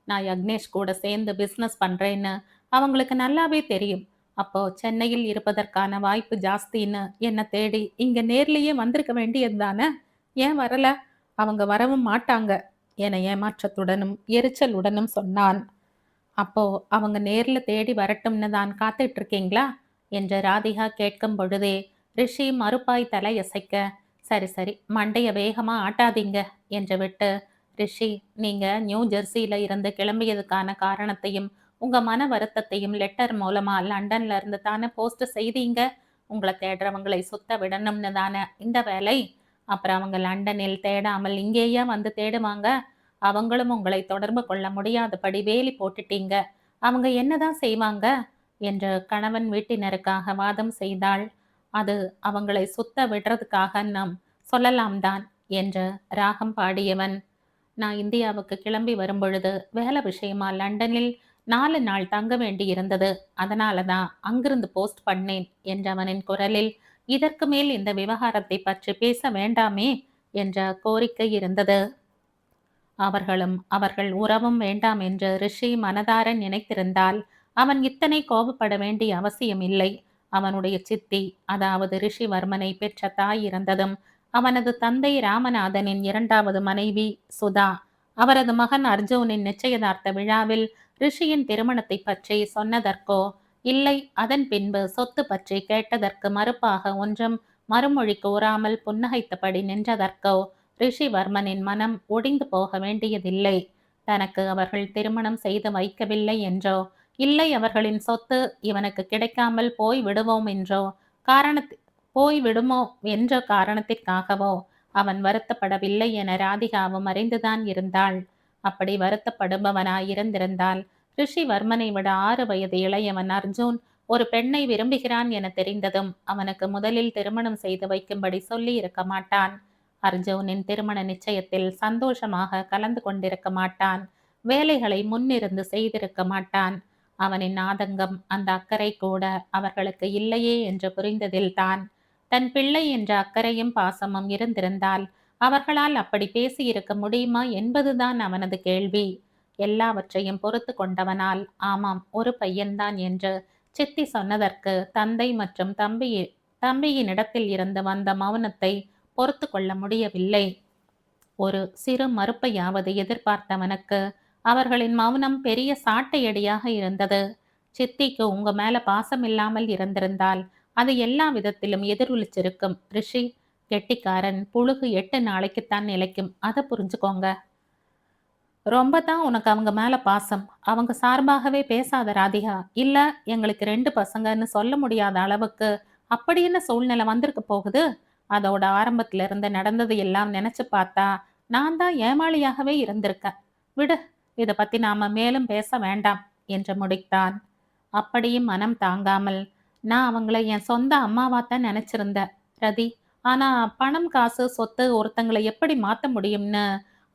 நான் யக்னேஷ் கூட சேர்ந்து பிஸ்னஸ் பண்றேன்னு அவங்களுக்கு நல்லாவே தெரியும். அப்போ சென்னையில் இருப்பதற்கான வாய்ப்பு ஜாஸ்தின்னு என்னை தேடி இங்க நேர்லயே வந்திருக்க வேண்டியது தானே? ஏன் வரல? அவங்க வரவும் மாட்டாங்க என ஏமாற்றத்துடனும் எரிச்சலுடனும் சொன்னான். அப்போ அவங்க நேர்ல தேடி வரட்டும்னு தான் காத்துட்டு இருக்கீங்களா என்று ராதிகா கேட்கும் பொழுதே ரிஷி மறுப்பாய் தலையசைக்க, சரி சரி மண்டைய வேகமா ஆட்டாதீங்க என்று விட்டு, ரிஷி, நீங்க நியூ ஜெர்சியில இருந்து கிளம்பியதுக்கான காரணத்தையும் உங்க மன வருத்தத்தையும் லெட்டர் மூலமா லண்டன்ல இருந்து தானே போஸ்ட் செய்தீங்க. உங்களை தேடுறவங்களை சுத்த விடணும்னு தானே இந்த வேலை. அப்புறம் அவங்க லண்டனில் தேடாமல் இங்கேயே வந்து தேடுவாங்க. அவங்களும் உங்களை தொடர்பு கொள்ள முடியாதபடி வேலி போட்டுட்டீங்க. அவங்க என்னதான் செய்வாங்க என்று கணவன் வீட்டினருக்காக வாதம் செய்தாள். அது அவங்களை சுத்த விடுறதுக்காக நாம் சொல்லலாம் தான் என்று ராகம் பாடியவன். நான் இந்தியாவுக்கு கிளம்பி வரும்பொழுது வேலை விஷயமா லண்டனில் 4 நாள் தங்க வேண்டி இருந்தது. அதனால தான் அங்கிருந்து போஸ்ட் பண்ணேன் என்றவனின் குரலில் இதற்கு மேல் இந்த விவகாரத்தை பற்றி பேச வேண்டாமே என்ற கோரிக்கை இருந்தது. அவர்களும் அவர்கள் உறவும் வேண்டாம் என்று ரிஷி மனதார நினைத்திருந்தால் அவன் இத்தனை கோபப்பட வேண்டிய அவசியம் இல்லை. அவனுடைய சித்தி, அதாவது ரிஷிவர்மனை பெற்ற தாய் இறந்ததும் அவனது தந்தை ராமநாதனின் 2வது மனைவி சுதா, அவரது மகன் அர்ஜுனின் நிச்சயதார்த்த விழாவில் ரிஷியின் திருமணத்தை பற்றி சொன்னதற்கோ இல்லை அதன் பின்பு சொத்து பற்றி கேட்டதற்கு மறுப்பாக ஒன்றும் மறுமொழி கூறாமல் புன்னகைத்தபடி நின்றதற்கோ ரிஷிவர்மனின் மனம் ஒடிந்து போக வேண்டியதில்லை. தனக்கு அவர்கள் திருமணம் செய்து வைக்கவில்லை என்றோ இல்லை அவர்களின் சொத்து இவனுக்கு கிடைக்காமல் போய் விடுவோம் என்றோ போய் விடுமோ என்ற காரணத்திற்காகவோ அவன் வருத்தப்படவில்லை என ராதிகாவும் அறிந்துதான் இருந்தாள். அப்படி வருத்தப்படுபவனாய் இருந்திருந்தால் ரிஷிவர்மனை விட 6 வயது இளையவன் அர்ஜுன் ஒரு பெண்ணை விரும்புகிறான் என தெரிந்ததும் அவனுக்கு முதலில் திருமணம் செய்து வைக்கும்படி சொல்லி இருக்க மாட்டான். அர்ஜுனின் திருமண நிச்சயத்தில் சந்தோஷமாக கலந்து கொண்டிருக்க மாட்டான். வேலைகளை முன்னிருந்து செய்திருக்க மாட்டான். அவனின் ஆதங்கம் அந்த அக்கறை கூட அவர்களுக்கு இல்லையே என்று புரிந்ததில்தான் தன் பிள்ளை என்ற அக்கறையும் பாசமும் இருந்திருந்தால் அவர்களால் அப்படி பேசியிருக்க முடியுமா என்பதுதான் அவனது கேள்வி. எல்லாவற்றையும் பொறுத்து கொண்டவனால் ஆமாம் ஒரு பையன்தான் என்று சித்தி சொன்னதற்கு தந்தை மற்றும் தம்பியினிடத்தில் இருந்து வந்த மௌனத்தை பொறுத்து கொள்ள முடியவில்லை. ஒரு சிறு மறுப்பையாவது எதிர்பார்த்தவனுக்கு அவர்களின் மௌனம் பெரிய சாட்டையடியாக இருந்தது. சித்திக்கு உங்க மேல பாசம் இல்லாமல் இருந்திருந்தால் அது எல்லா விதத்திலும் எதிரொலிச்சிருக்கும். ரிஷி கெட்டிக்காரன், புழுகு 8 நாளைக்குத்தான் நிலைக்கும், அதை புரிஞ்சுக்கோங்க. ரொம்ப தான் உனக்கு அவங்க மேல பாசம். அவங்க சார்பாகவே பேசாத ராதிகா. இல்ல எங்களுக்கு 2 பசங்கன்னு சொல்ல முடியாத அளவுக்கு அப்படி என்ன சூழ்நிலை வந்திருக்க போகுது? அதோட ஆரம்பத்துல இருந்து நடந்தது எல்லாம் நினைச்சு பார்த்தா நான் தான் ஏமாளியாகவே இருந்திருக்கேன். விடு, இதை பத்தி நாம மேலும் பேச வேண்டாம் என்று முடித்தான். அப்படியும் மனம் தாங்காமல் நான் அவங்கள என் சொந்த அம்மாவாத்தான் நினைச்சிருந்தேன் ரதி. ஆனா பணம் காசு சொத்து ஒருத்தங்களை எப்படி மாத்த முடியும்னு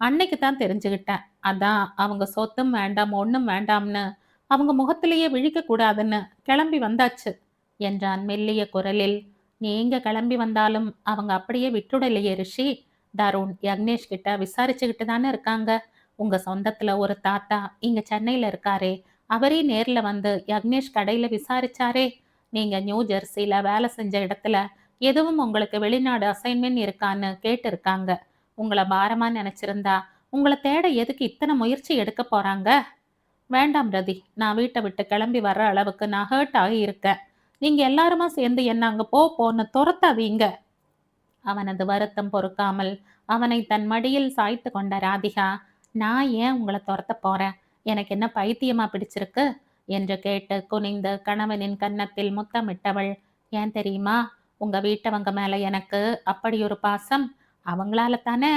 அன்னைக்கு தான் தெரிஞ்சுக்கிட்டேன். அதான் அவங்க சொத்தும் வேண்டாம் ஒன்றும் வேண்டாம்னு அவங்க முகத்திலேயே விழிக்க கூடாதுன்னு கிளம்பி வந்தாச்சு என்றான் மெல்லிய குரலில். நீங்க கிளம்பி வந்தாலும் அவங்க அப்படியே விட்டுடலையே ரிஷி. தருண் யக்னேஷ் கிட்ட விசாரிச்சுக்கிட்டு தானே இருக்காங்க. உங்க சொந்தத்துல ஒரு தாத்தா இங்க சென்னையில இருக்காரே, அவரே நேர்ல வந்து யக்னேஷ் கடையில விசாரிச்சாரே. நீங்க நியூ ஜெர்சியில வேலை செஞ்ச இடத்துல எதுவும் உங்களுக்கு வெளிநாடு அசைன்மெண்ட் இருக்கான்னு கேட்டிருக்காங்க. உங்களை பாரமா நினைச்சிருந்தா உங்களை தேட எதுக்கு இத்தனை முயற்சி எடுக்க போறாங்க? வேண்டாம் ரதி, நான் வீட்டை விட்டு கிளம்பி வர்ற அளவுக்கு நான் ஹர்ட் ஆகி இருக்கேன். நீங்க எல்லாருமா சேர்ந்து என்ன அங்க போன்னு துரத்தாதீங்க. அவனது வருத்தம் பொறுக்காமல் அவனை தன் மடியில் சாய்த்து கொண்ட ராதிகா, நான் ஏன் உங்களை துரத்த போறேன்? எனக்கு என்ன பைத்தியமா பிடிச்சிருக்கு என்று கேட்டு குனிந்து கணவனின் கன்னத்தில் முத்தமிட்டவள், ஏன் தெரியுமா? உங்க வீட்டவங்க மேல எனக்கு அப்படி ஒரு பாசம். அவங்களால தானே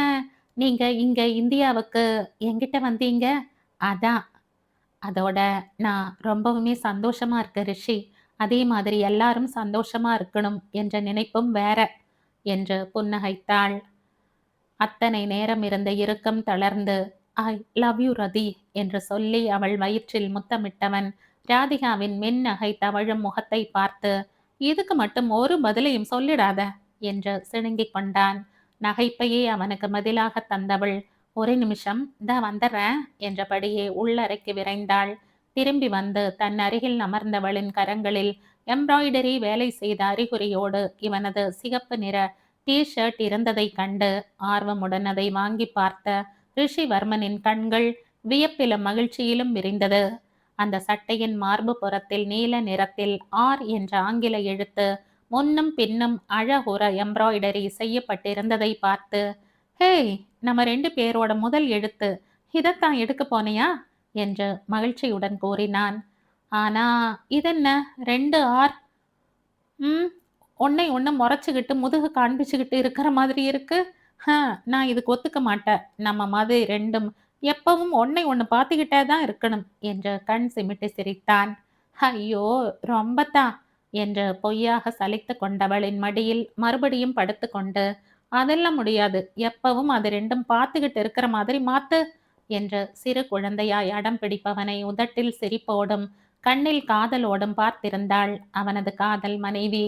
நீங்க இங்க இந்தியாவுக்கு என்கிட்ட வந்தீங்க. அதான். அதோட நான் ரொம்பவுமே சந்தோஷமா இருக்கேன் ரிஷி. அதே மாதிரி எல்லாரும் சந்தோஷமா இருக்கணும் என்ற நினைப்பும் வேற என்று புன்னகைத்தாள். அத்தனை நேரம் இருந்த இறுக்கம் தளர்ந்து ஐ லவ் யூ ரதி என்று சொல்லி அவள் வயிற்றில் முத்தமிட்டவன் ராதிகாவின் மென்னகை தவழும் முகத்தை பார்த்து, இதுக்கு மட்டும் ஒரு பதிலையும் சொல்லிடாத என்று சிணுங்கிக் கொண்டான். நகைப்பையே அவனுக்கு பதிலாக தந்தவள், ஒரு நிமிஷம் வந்துடுறேன் என்றபடியே உள்ளறைக்கு விரைந்தாள். திரும்பி வந்து தன் அருகில் அமர்ந்தவளின் கரங்களில் எம்ப்ராய்டரி வேலை செய்த அறிகுறியோடு இவனது சிகப்பு நிற டி-ஷர்ட் இருந்ததை கண்டு ஆர்வமுடன் அதை வாங்கி பார்த்த ரிஷிவர்மனின் கண்கள் வியப்பிலும் மகிழ்ச்சியிலும் விரிந்தது. அந்த சட்டையின் மார்பு புறத்தில் நீல நிறத்தில் ஆர் என்ற ஆங்கில எழுத்து முன்னும் பின்னும் அழகுற எம்ப்ராய்டரி செய்யப்பட்டிருந்ததை பார்த்து, ஹேய், நம்ம 2 பேரோட முதல் எழுத்து இதைத்தான் எடுக்க போனியா என்று மகிழ்ச்சியுடன் கூறினான். ஆனா இதென்ன 2 ஆர்? ஒன்னை ஒன்று முறைச்சிக்கிட்டு முதுகு காண்பிச்சுக்கிட்டு இருக்கிற மாதிரி இருக்கு. நான் இதுக்கு ஒத்துக்க மாட்டேன். நம்ம மாதிரி 2ம் எப்பவும் ஒன்னை ஒன்று பார்த்துக்கிட்டே தான் இருக்கணும் என்று கண் சிமிட்டி சிரித்தான். ஐயோ ரொம்பத்தான் என்று பொய்யாக சலித்து கொண்டவளின் மடியில் மறுபடியும் படுத்து கொண்டு, அதெல்லாம் முடியாது, எப்பவும் அது 2ம் பார்த்துக்கிட்டு இருக்கிற மாதிரி மாத்து என்று சிறு குழந்தையாய் அடம் பிடிப்பவனை உதட்டில் சிரிப்போடும் கண்ணில் காதலோடும் பார்த்திருந்தாள் அவனது காதல் மனைவி.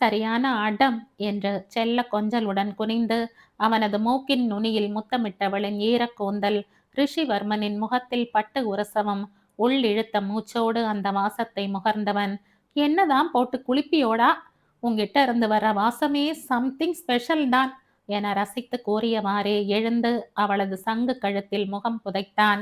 சரியான அடம் என்று செல்ல கொஞ்சலுடன் குனிந்து அவனது மூக்கின் நுனியில் முத்தமிட்டவளின் ஈரக்கூந்தல் ரிஷிவர்மனின் முகத்தில் பட்டு உரசவும் உள் இழுத்த மூச்சோடு அந்த வாசத்தை முகர்ந்தவன், என்னதான் போட்டு குளிப்பியோடா, உங்கிட்ட இருந்து வர வாசமே சம்திங் ஸ்பெஷல் தான் என ரசித்து கூறியவாறே எழுந்து அவளது சங்கு கழுத்தில் முகம் புதைத்தான்.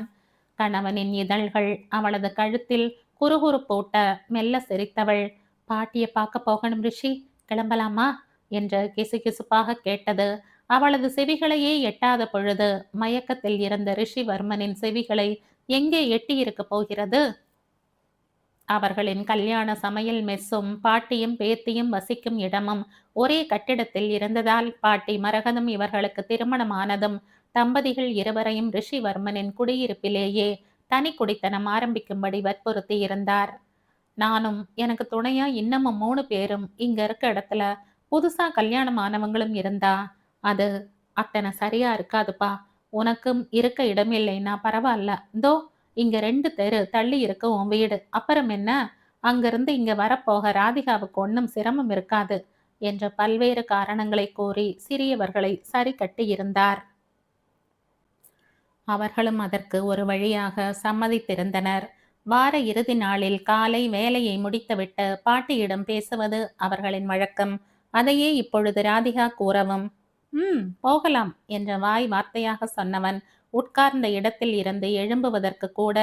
கணவனின் இதழ்கள் அவளது கழுத்தில் குறுகுறுப்பூட்ட மெல்ல சிரித்தவள், பாட்டியை பார்க்க போகணும் ரிஷி, கிளம்பலாமா என்று கிசுகிசுப்பாக கேட்டது. அவளது செவிகளையே எட்டாத பொழுது மயக்கத்தில் இருந்த ரிஷிவர்மனின் செவிகளை எங்கே எட்டியிருக்கப் போகிறது? அவர்களின் கல்யாண சமையல் மெஸ்ஸும் பாட்டியும் பேத்தியும் வசிக்கும் இடமும் ஒரே கட்டிடத்தில் இருந்ததால் பாட்டி மரகதம் இவர்களுக்கு திருமணமானதும் தம்பதிகள் இருவரையும் ரிஷிவர்மனின் குடியிருப்பிலேயே தனி குடித்தனம் ஆரம்பிக்கும்படி வற்புறுத்தி இருந்தார். நானும் எனக்கு துணையா இன்னமும் 3 பேரும் இங்க இருக்க இடத்துல புதுசா கல்யாணம் ஆனவங்களும் இருந்தா அது அத்தனை சரியா இருக்காதுப்பா. உனக்கும் இருக்க இடமில்லைன்னா பரவாயில்ல, இதோ இங்க 2 தெரு தள்ளி இருக்க உன் வீடு, அப்புறம் என்ன, அங்கிருந்து இங்க வரப்போக ராதிகாவுக்கு ஒன்றும் சிரமம் இருக்காது என்ற பல்வேறு காரணங்களை கூறி சிறியவர்களை சரி கட்டி இருந்தார். அவர்களும் அதற்கு ஒரு வழியாக சம்மதித்திருந்தனர். வார இறுதி நாளில் காலை வேலையை முடித்துவிட்டு பாட்டியிடம் பேசுவது அவர்களின் வழக்கம். அதையே இப்பொழுது ராதிகா கூறவும், போகலாம் என்ற வாய் வார்த்தையாக சொன்னவன் உட்கார்ந்த இடத்தில் இருந்து எழும்புவதற்கு கூட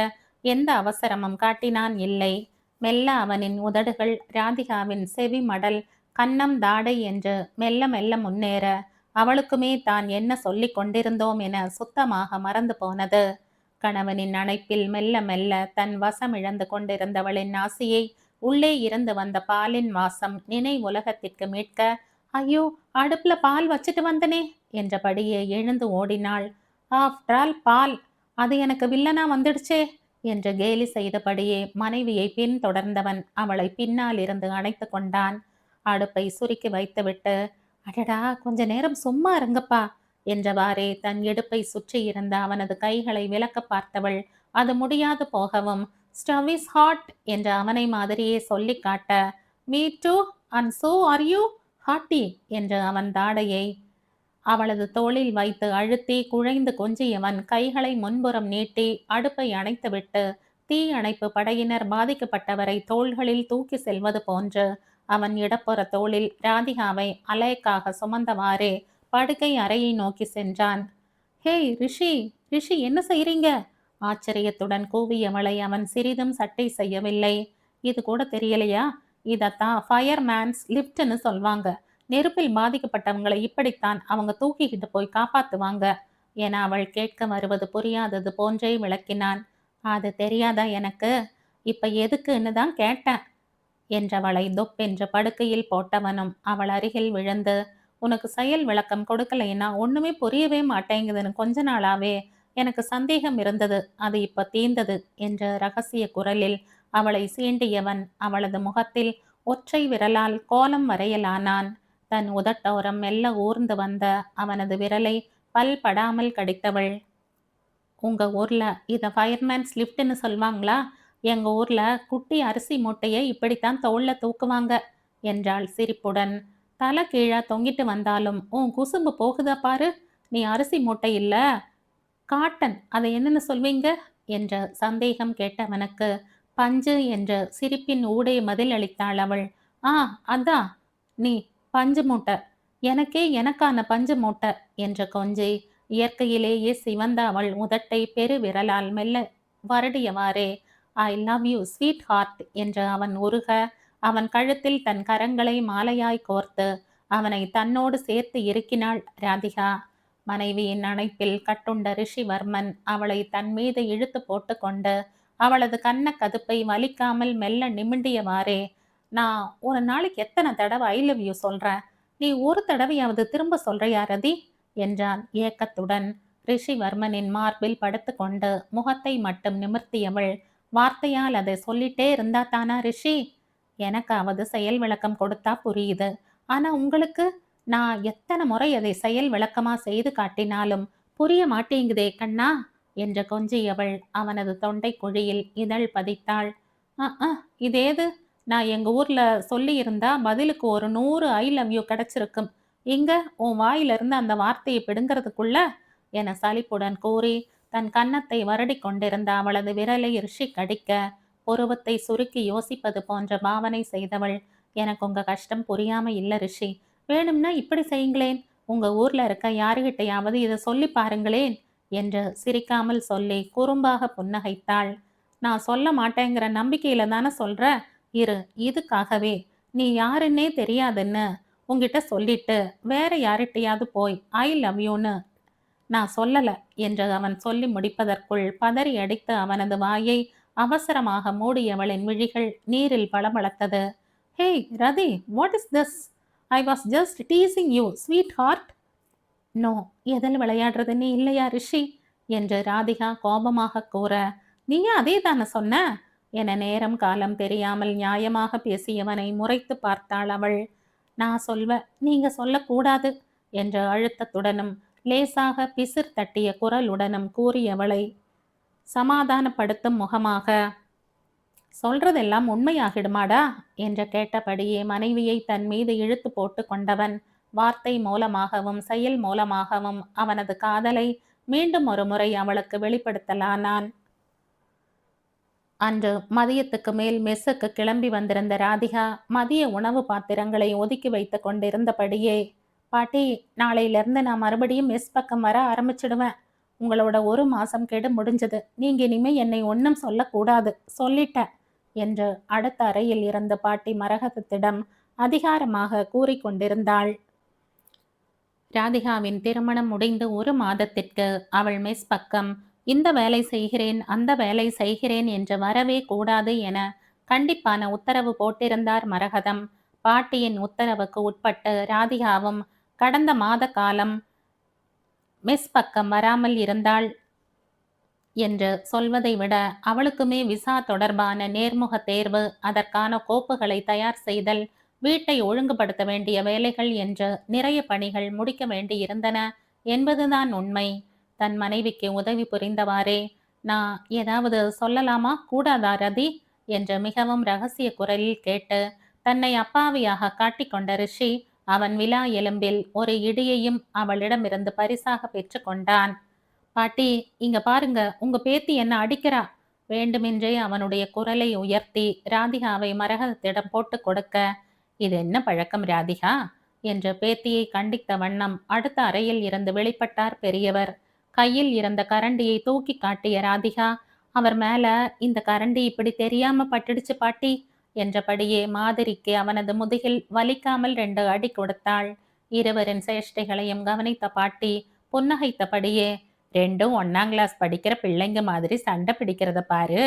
எந்த அவசரமும் காட்டினான் இல்லை. மெல்ல அவனின் உதடுகள் ராதிகாவின் செவி மடல், கன்னம், தாடை என்று மெல்ல மெல்ல முன்னேற அவளுக்குமே தான் என்ன சொல்லிக் கொண்டிருந்தோம் என சுத்தமாக மறந்து போனது. கணவனின் அணைப்பில் மெல்ல மெல்ல தன் வசம் இழந்து கொண்டிருந்தவளின் நாசியை உள்ளே இருந்து வந்த பாலின் வாசம் நினைவுலகத்திற்கு மீட்க, ஐயோ, அடுப்புல பால் வச்சுட்டு வந்தனே என்றபடியே எழுந்து ஓடினாள். ஆஃப்டர் ஆல் பால், அது எனக்கு வில்லனா வந்துடுச்சே என்று கேலி செய்தபடியே மனைவியை பின் தொடர்ந்தவன் அவளை பின்னால் இருந்து அணைத்து கொண்டான். அடுப்பை சுருக்கி வைத்துவிட்டு, அடடா, கொஞ்ச நேரம் சும்மா இருங்கப்பா என்றவாறே தன் இடுப்பை சுற்றி இருந்த அவனது கைகளை விலக்க பார்த்தவள் அது முடியாது போகவும், ஸ்டவ் இஸ் ஹாட் என்ற அவனை மாதிரியே சொல்லி காட்ட, me too and so are you hottie என்று அவன் தாடையை அவளது தோளில் வைத்து அழுத்தி குழைந்து கொஞ்சியவன் கைகளை முன்புறம் நீட்டி அடுப்பை அணைத்துவிட்டு தீ அணைப்பு படையினர் பாதிக்கப்பட்டவரை தோள்களில் தூக்கி செல்வது போன்று அவன் இடப்புற தோளில் ராதிகாவை அலைக்காக சுமந்தவாறே படுக்கை அறையை நோக்கி சென்றான். ஹேய் ரிஷி, ரிஷி, என்ன செய்றீங்க? ஆச்சரியத்துடன் கூவியவளை அவன் சிறிதும் சட்டை செய்யவில்லை. இது கூட தெரியலையா? இதத்தான் ஃபயர்மேன்ஸ் லிஃப்ட்னு சொல்வாங்க. நெருப்பில் பாதிக்கப்பட்டவங்களை இப்படித்தான் அவங்க தூக்கிக்கிட்டு போய் காப்பாத்துவாங்க என அவள் கேட்க வருவது புரியாதது போன்றே விளக்கினான். அது தெரியாதா எனக்கு? இப்ப எதுக்குன்னு தான் கேட்டேன் என்றவளை தொப்பென்று படுக்கையில் போட்டவனும் அவள் அருகில் விழுந்து, உனக்கு செயல் விளக்கம் கொடுக்கலைன்னா ஒண்ணுமே புரியவே மாட்டேங்குதுன்னு கொஞ்ச நாளாவே எனக்கு சந்தேகம் இருந்தது, அது இப்ப தீர்ந்தது என்ற ரகசிய குரலில் அவளை சீண்டியவன் அவளது முகத்தில் ஒற்றை விரலால் கோலம் வரையலானான். தன் உதட்டோரம் மெல்ல ஊர்ந்து வந்த அவனது விரலை பல் படாமல் கடித்தவள், உங்க ஊர்ல இத ஃபயர்மேன்ஸ் லிஃப்ட்னு சொல்வாங்களா? எங்க ஊர்ல குட்டி அரிசி மூட்டையை இப்படித்தான் தோல்ல தூக்குவாங்க என்றாள் சிரிப்புடன். தலை கீழா தொங்கிட்டு வந்தாலும் உன் குசும்பு போகுதா பாரு. நீ அரிசி மூட்டை இல்ல, காட்டன், அதை என்னன்னு சொல்வீங்க என்ற சந்தேகம் கேட்டவனுக்கு பஞ்சு என்ற சிரிப்பின் ஊடே பதில் அளித்தாள் அவள். ஆ, அதான், நீ பஞ்சு மூட்டை, எனக்கான பஞ்சு மூட்டை என்ற கொஞ்சி இயற்கையிலேயே சிவந்த அவள் உதட்டை பெரு விரலால் மெல்ல வருடியவாறே, I love you sweetheart என்று அவன் உருக அவன் கழுத்தில் தன் கரங்களை மாலையாய் கோர்த்து அவனை தன்னோடு சேர்த்து இறுக்கினாள் ராதிகா. மனைவியின் அணைப்பில் கட்டுண்ட ரிஷிவர்மன் அவளை தன் மீது இழுத்து போட்டுக்கொண்டு அவளது கன்ன கதுப்பை வலிக்காமல் மெல்ல நிமிண்டியவாறே, நான் ஒரு நாளைக்கு எத்தனை தடவை ஐ லவ் யூ சொல்றேன், நீ ஒரு தடவையாவது திரும்ப சொல்றியா ரதி என்றான் ஏக்கத்துடன். ரிஷிவர்மனின் மார்பில் படுத்து கொண்டு முகத்தை மட்டும் நிமிர்த்தியவள், வார்த்தையால் அதை சொல்லிட்டே இருந்தா தானா ரிஷி? எனக்காவது செயல் விளக்கம் கொடுத்தா புரியுது, ஆனா உங்களுக்கு நான் எத்தனை முறை அதை செயல் விளக்கமா செய்து காட்டினாலும் புரிய மாட்டேங்குதே கண்ணா என்ற கொஞ்சியவள் அவனது தொண்டை குழியில் இதழ் பதித்தாள். இதேது நான் எங்க ஊர்ல சொல்லி இருந்தா பதிலுக்கு ஒரு 100 ஐ லவ் யூ கிடைச்சிருக்கும். இங்க உன் வாயிலிருந்து அந்த வார்த்தையை பிடுங்கிறதுக்குள்ள என சலிப்புடன் கூறி தன் கன்னத்தை வருடி கொண்டிருந்த அவளது விரலை ரிஷி கடிக்க புருவத்தை சுருக்கி யோசிப்பது போன்ற பாவனை செய்தவள், எனக்கு உங்க கஷ்டம் புரியாம இல்ல ரிஷி, வேணும்னா இப்படி செய்யுங்களேன், உங்க ஊர்ல இருக்க யாருகிட்டையாவது இதை சொல்லி பாருங்களேன் என்று சிரிக்காமல் சொல்லி குறும்பாக புன்னகைத்தாள். நான் சொல்ல மாட்டேங்கிற நம்பிக்கையில தானே சொல்ற. இரு, இதுக்காகவே நீ யாருன்னே தெரியாதுன்னு உன்கிட்ட சொல்லிட்டு வேற யார்கிட்டயாவது போய் ஐ லவ் யூன்னு நான் சொல்லல என்று அவன் சொல்லி முடிப்பதற்குள் பதறி அடித்த அவனது வாயை அவசரமாக மூடியவளின் விழிகள் நீரில் பளபளத்தது. Hey Rati, what is this? I was just teasing you sweetheart. No, எதில் விளையாடுறது நீ இல்லையா ரிஷி என்று ராதிகா கோபமாக கூற, நீயே அதே தானே சொன்ன என நேரம் காலம் தெரியாமல் நியாயமாக பேசியவனை முறைத்து பார்த்தாள் அவள். நான் சொல்வ, நீங்க சொல்லக்கூடாது என்ற அழுத்தத்துடனும் லேசாக பிசிர் தட்டிய குரலுடனும் கூறியவளை சமாதானப்படுத்தும் முகமாக, சொல்றதெல்லாம் உண்மையாகிடுமாடா என்று கேட்டபடியே மனைவியை தன் மீது இழுத்து போட்டு கொண்டவன் வார்த்தை மூலமாகவும் செயல் மூலமாகவும் அவனது காதலை மீண்டும் ஒரு முறை அவளுக்கு வெளிப்படுத்தலானான். அன்று மதியத்துக்கு மேல் மெஸ்ஸுக்கு கிளம்பி வந்திருந்த ராதிகா மதிய உணவு பாத்திரங்களை ஒதுக்கி வைத்து கொண்டிருந்தபடியே, பாட்டி, நாளையிலிருந்து நான் மறுபடியும் மெஸ் பக்கம் வர ஆரம்பிச்சிடுவேன். உங்களோட 1 மாசம் கெடு முடிஞ்சது. நீங்க இனிமே என்னை ஒன்றும் சொல்லக்கூடாது, சொல்லிட்டேன் என்று அடுத்த அறையில் இருந்த பாட்டி மரகதத்திடம் அதிகாரமாக கூறிக்கொண்டிருந்தாள். ராதிகாவின் திருமணம் முடிந்து 1 மாதத்திற்கு அவள் மெஸ் பக்கம் இந்த வேலை செய்கிறேன், அந்த வேலை செய்கிறேன் என்று வரவே கூடாது என கண்டிப்பான உத்தரவு போட்டிருந்தார் மரகதம். பாட்டியின் உத்தரவுக்கு உட்பட்டு ராதிகாவும் கடந்த மாத காலம் மெஸ் பக்கம் வராமல் இருந்தாள் என்று சொல்வதை விட அவளுக்குமே விசா தொடர்பான நேர்முக தேர்வு, அதற்கான கோப்புகளை தயார் செய்தல், வீட்டை ஒழுங்குபடுத்த வேண்டிய வேலைகள் என்று நிறைய பணிகள் முடிக்க வேண்டியிருந்தன என்பதுதான் உண்மை. தன் மனைவிக்கு உதவி புரிந்தவாறே, நான் ஏதாவது சொல்லலாமா கூடாதா ரதி என்று மிகவும் ரகசிய குரலில் கேட்டு தன்னை அப்பாவியாக காட்டிக்கொண்ட ரிஷி அவன் விலா எலும்பில் ஒரு இடியையும் அவளிடமிருந்து பரிசாக பெற்று கொண்டான். பாட்டி, இங்க பாருங்க, உங்க பேத்தி என்ன அடிக்கிறா. வேண்டுமென்றே அவனுடைய குரலை உயர்த்தி ராதிகாவை மரகதத்திடம் போட்டு கொடுக்க, இது என்ன பழக்கம் ராதிகா என்று பேத்தியை கண்டித்த வண்ணம் அடுத்த அறையில் இருந்து வெளிப்பட்டார் பெரியவர். கையில் இருந்த கரண்டியை தூக்கி காட்டிய ராதிகா, அவர் மேல இந்த கரண்டி இப்படி தெரியாம பட்டுடுச்சு பாட்டி என்றபடியே மாதிரிக்கு அவனது முதுகில் வலிக்காமல் 2 அடி கொடுத்தாள். இருவரின் சேஷ்டைகளையும் கவனித்த பாட்டி புன்னகைத்தபடியே, ரெண்டும் 1ஆம் கிளாஸ் படிக்கிற பிள்ளைங்க மாதிரி சண்டை பிடிக்கிறத பாரு.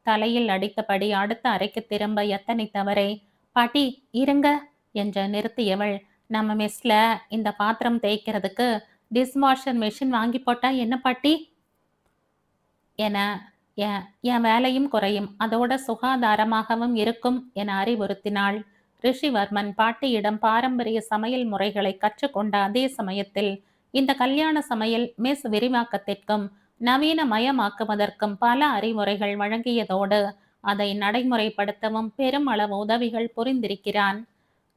தலையில் அடித்தபடி அடுத்த அறைக்கு திரும்ப எத்தனைத்தவரை, பாட்டி இருங்க என்று நிறுத்தியவள், நம்ம மெஸ்ல இந்த பாத்திரம் தேய்க்கிறதுக்கு டிஷ்வாஷர் மெஷின் வாங்கி போட்டா என்ன பாட்டி என, என் வேலையும் குறையும், அதோட சுகாதாரமாகவும் இருக்கும் என அறிவுறுத்தினாள். ரிஷிவர்மன் பாட்டியிடம் பாரம்பரிய சமையல் முறைகளை கற்றுக்கொண்ட அதே சமயத்தில் இந்த கல்யாண சமையல் மெஸ் விரிவாக்கத்திற்கும் நவீனமயமாக்குவதற்கும் பல அறிவுரைகள் வழங்கியதோடு அதை நடைமுறைப்படுத்தவும் பெரும் அளவு உதவிகள் புரிந்திருக்கிறான்.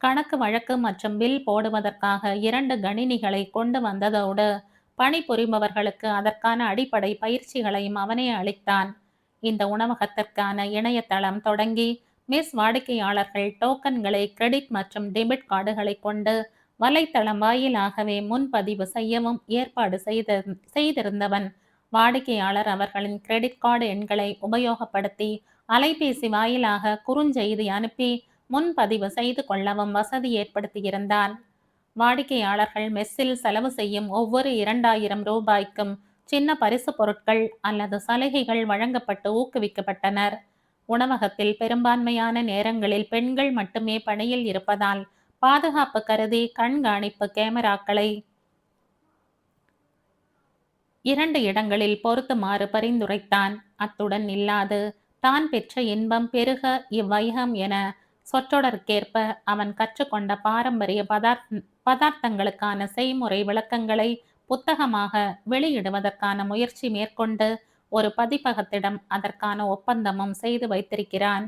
கணக்கு வழக்கு மற்றும் பில் போடுவதற்காக 2 கணினிகளை கொண்டு வந்ததோடு பணிபுரிபவர்களுக்கு அதற்கான அடிப்படை பயிற்சிகளையும் அவனே அளித்தான். இந்த உணவகத்திற்கான இணையதளம் தொடங்கி மெஸ் வாடிக்கையாளர்கள் டோக்கன்களை, கிரெடிட் மற்றும் டெபிட் கார்டுகளை கொண்டு வலைத்தளம் வாயிலாகவே முன்பதிவு செய்யவும் ஏற்பாடு செய்திருந்தவன். வாடிக்கையாளர் அவர்களின் கிரெடிட் கார்டு எண்களை உபயோகப்படுத்தி அலைபேசி வாயிலாக குறுஞ்செய்தி அனுப்பி முன்பதிவு செய்து கொள்ளவும் வசதி ஏற்படுத்தியிருந்தான். வாடிக்கையாளர்கள் மெஸ்ஸில் செலவு செய்யும் ஒவ்வொரு 2000 ரூபாய்க்கும் சின்ன பரிசு பொருட்கள் அல்லது சலுகைகள் வழங்கப்பட்டு ஊக்குவிக்கப்பட்டனர். உணவகத்தில் பெரும்பான்மையான நேரங்களில் பெண்கள் மட்டுமே பணியில் இருப்பதால் பாதுகாப்பு கருதி கண்காணிப்பு கேமராக்களை 2 இடங்களில் பொருத்துமாறு பரிந்துரைத்தான். அத்துடன் இல்லாது தான் பெற்ற இன்பம் பெருக இவ்வைகம் என சொற்றொடர்க்கேற்ப அவன் கற்றுக்கொண்ட பாரம்பரிய பதார்த்தங்களுக்கான செய்முறை விளக்கங்களை புத்தகமாக வெளியிடுவதற்கான முயற்சி மேற்கொண்டு ஒரு பதிப்பகத்திடம் அதற்கான ஒப்பந்தமும் செய்து வைத்திருக்கிறான்.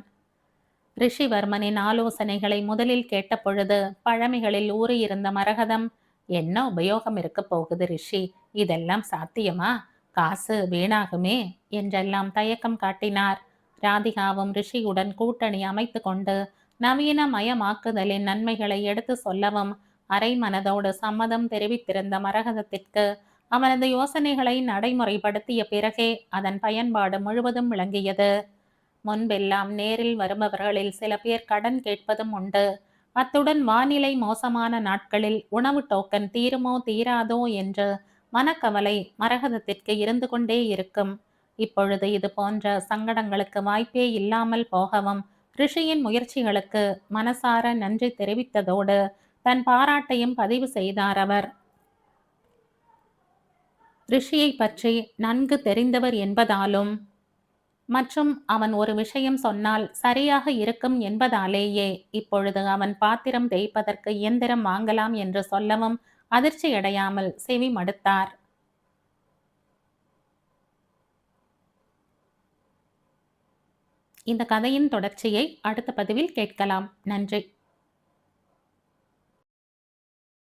ரிஷிவர்மனின் ஆலோசனைகளை முதலில் கேட்ட பொழுது பழமைகளில் ஊறியிருந்த மரகதம், என்ன உபயோகம் இருக்க போகுது ரிஷி, இதெல்லாம் சாத்தியமா, காசு வீணாகுமே என்றெல்லாம் தயக்கம் காட்டினார். ராதிகாவும் ரிஷியுடன் கூட்டணி அமைத்து கொண்டு நவீனமயமாக்குதலின் நன்மைகளை எடுத்து சொல்லவும் அரை மனதோடு சம்மதம் தெரிவித்திருந்த மரகதத்திற்கு அவனது யோசனைகளை நடைமுறைப்படுத்திய பிறகே அதன் பயன்பாடு முழுவதும் விளங்கியது. முன்பெல்லாம் நேரில் வருபவர்களில் சில பேர் கடன் கேட்பதும் உண்டு. அத்துடன் வானிலை மோசமான நாட்களில் உணவு டோக்கன் தீருமோ தீராதோ என்று மனக்கவலை மரகதத்திற்கு இருந்து கொண்டே இருக்கும். இப்பொழுது இது போன்ற சங்கடங்களுக்கு வாய்ப்பே இல்லாமல் போகவும் ரிஷியின் முயற்சிகளுக்கு மனசார நன்றி தெரிவித்ததோடு தன் பாராட்டையும் பதிவு செய்தார் அவர். ரிஷியை பற்றி நன்கு தெரிந்தவர் என்பதாலும் மற்றும் அவன் ஒரு விஷயம் சொன்னால் சரியாக இருக்கும் என்பதாலேயே இப்பொழுது அவன் பாத்திரம் தேய்ப்பதற்கு இயந்திரம் வாங்கலாம் என்று சொல்லவும் அதிர்ச்சியடையாமல் செவி மடுத்தார். இந்த கதையின் தொடர்ச்சியை அடுத்த பதிவில் கேட்கலாம். நன்றி.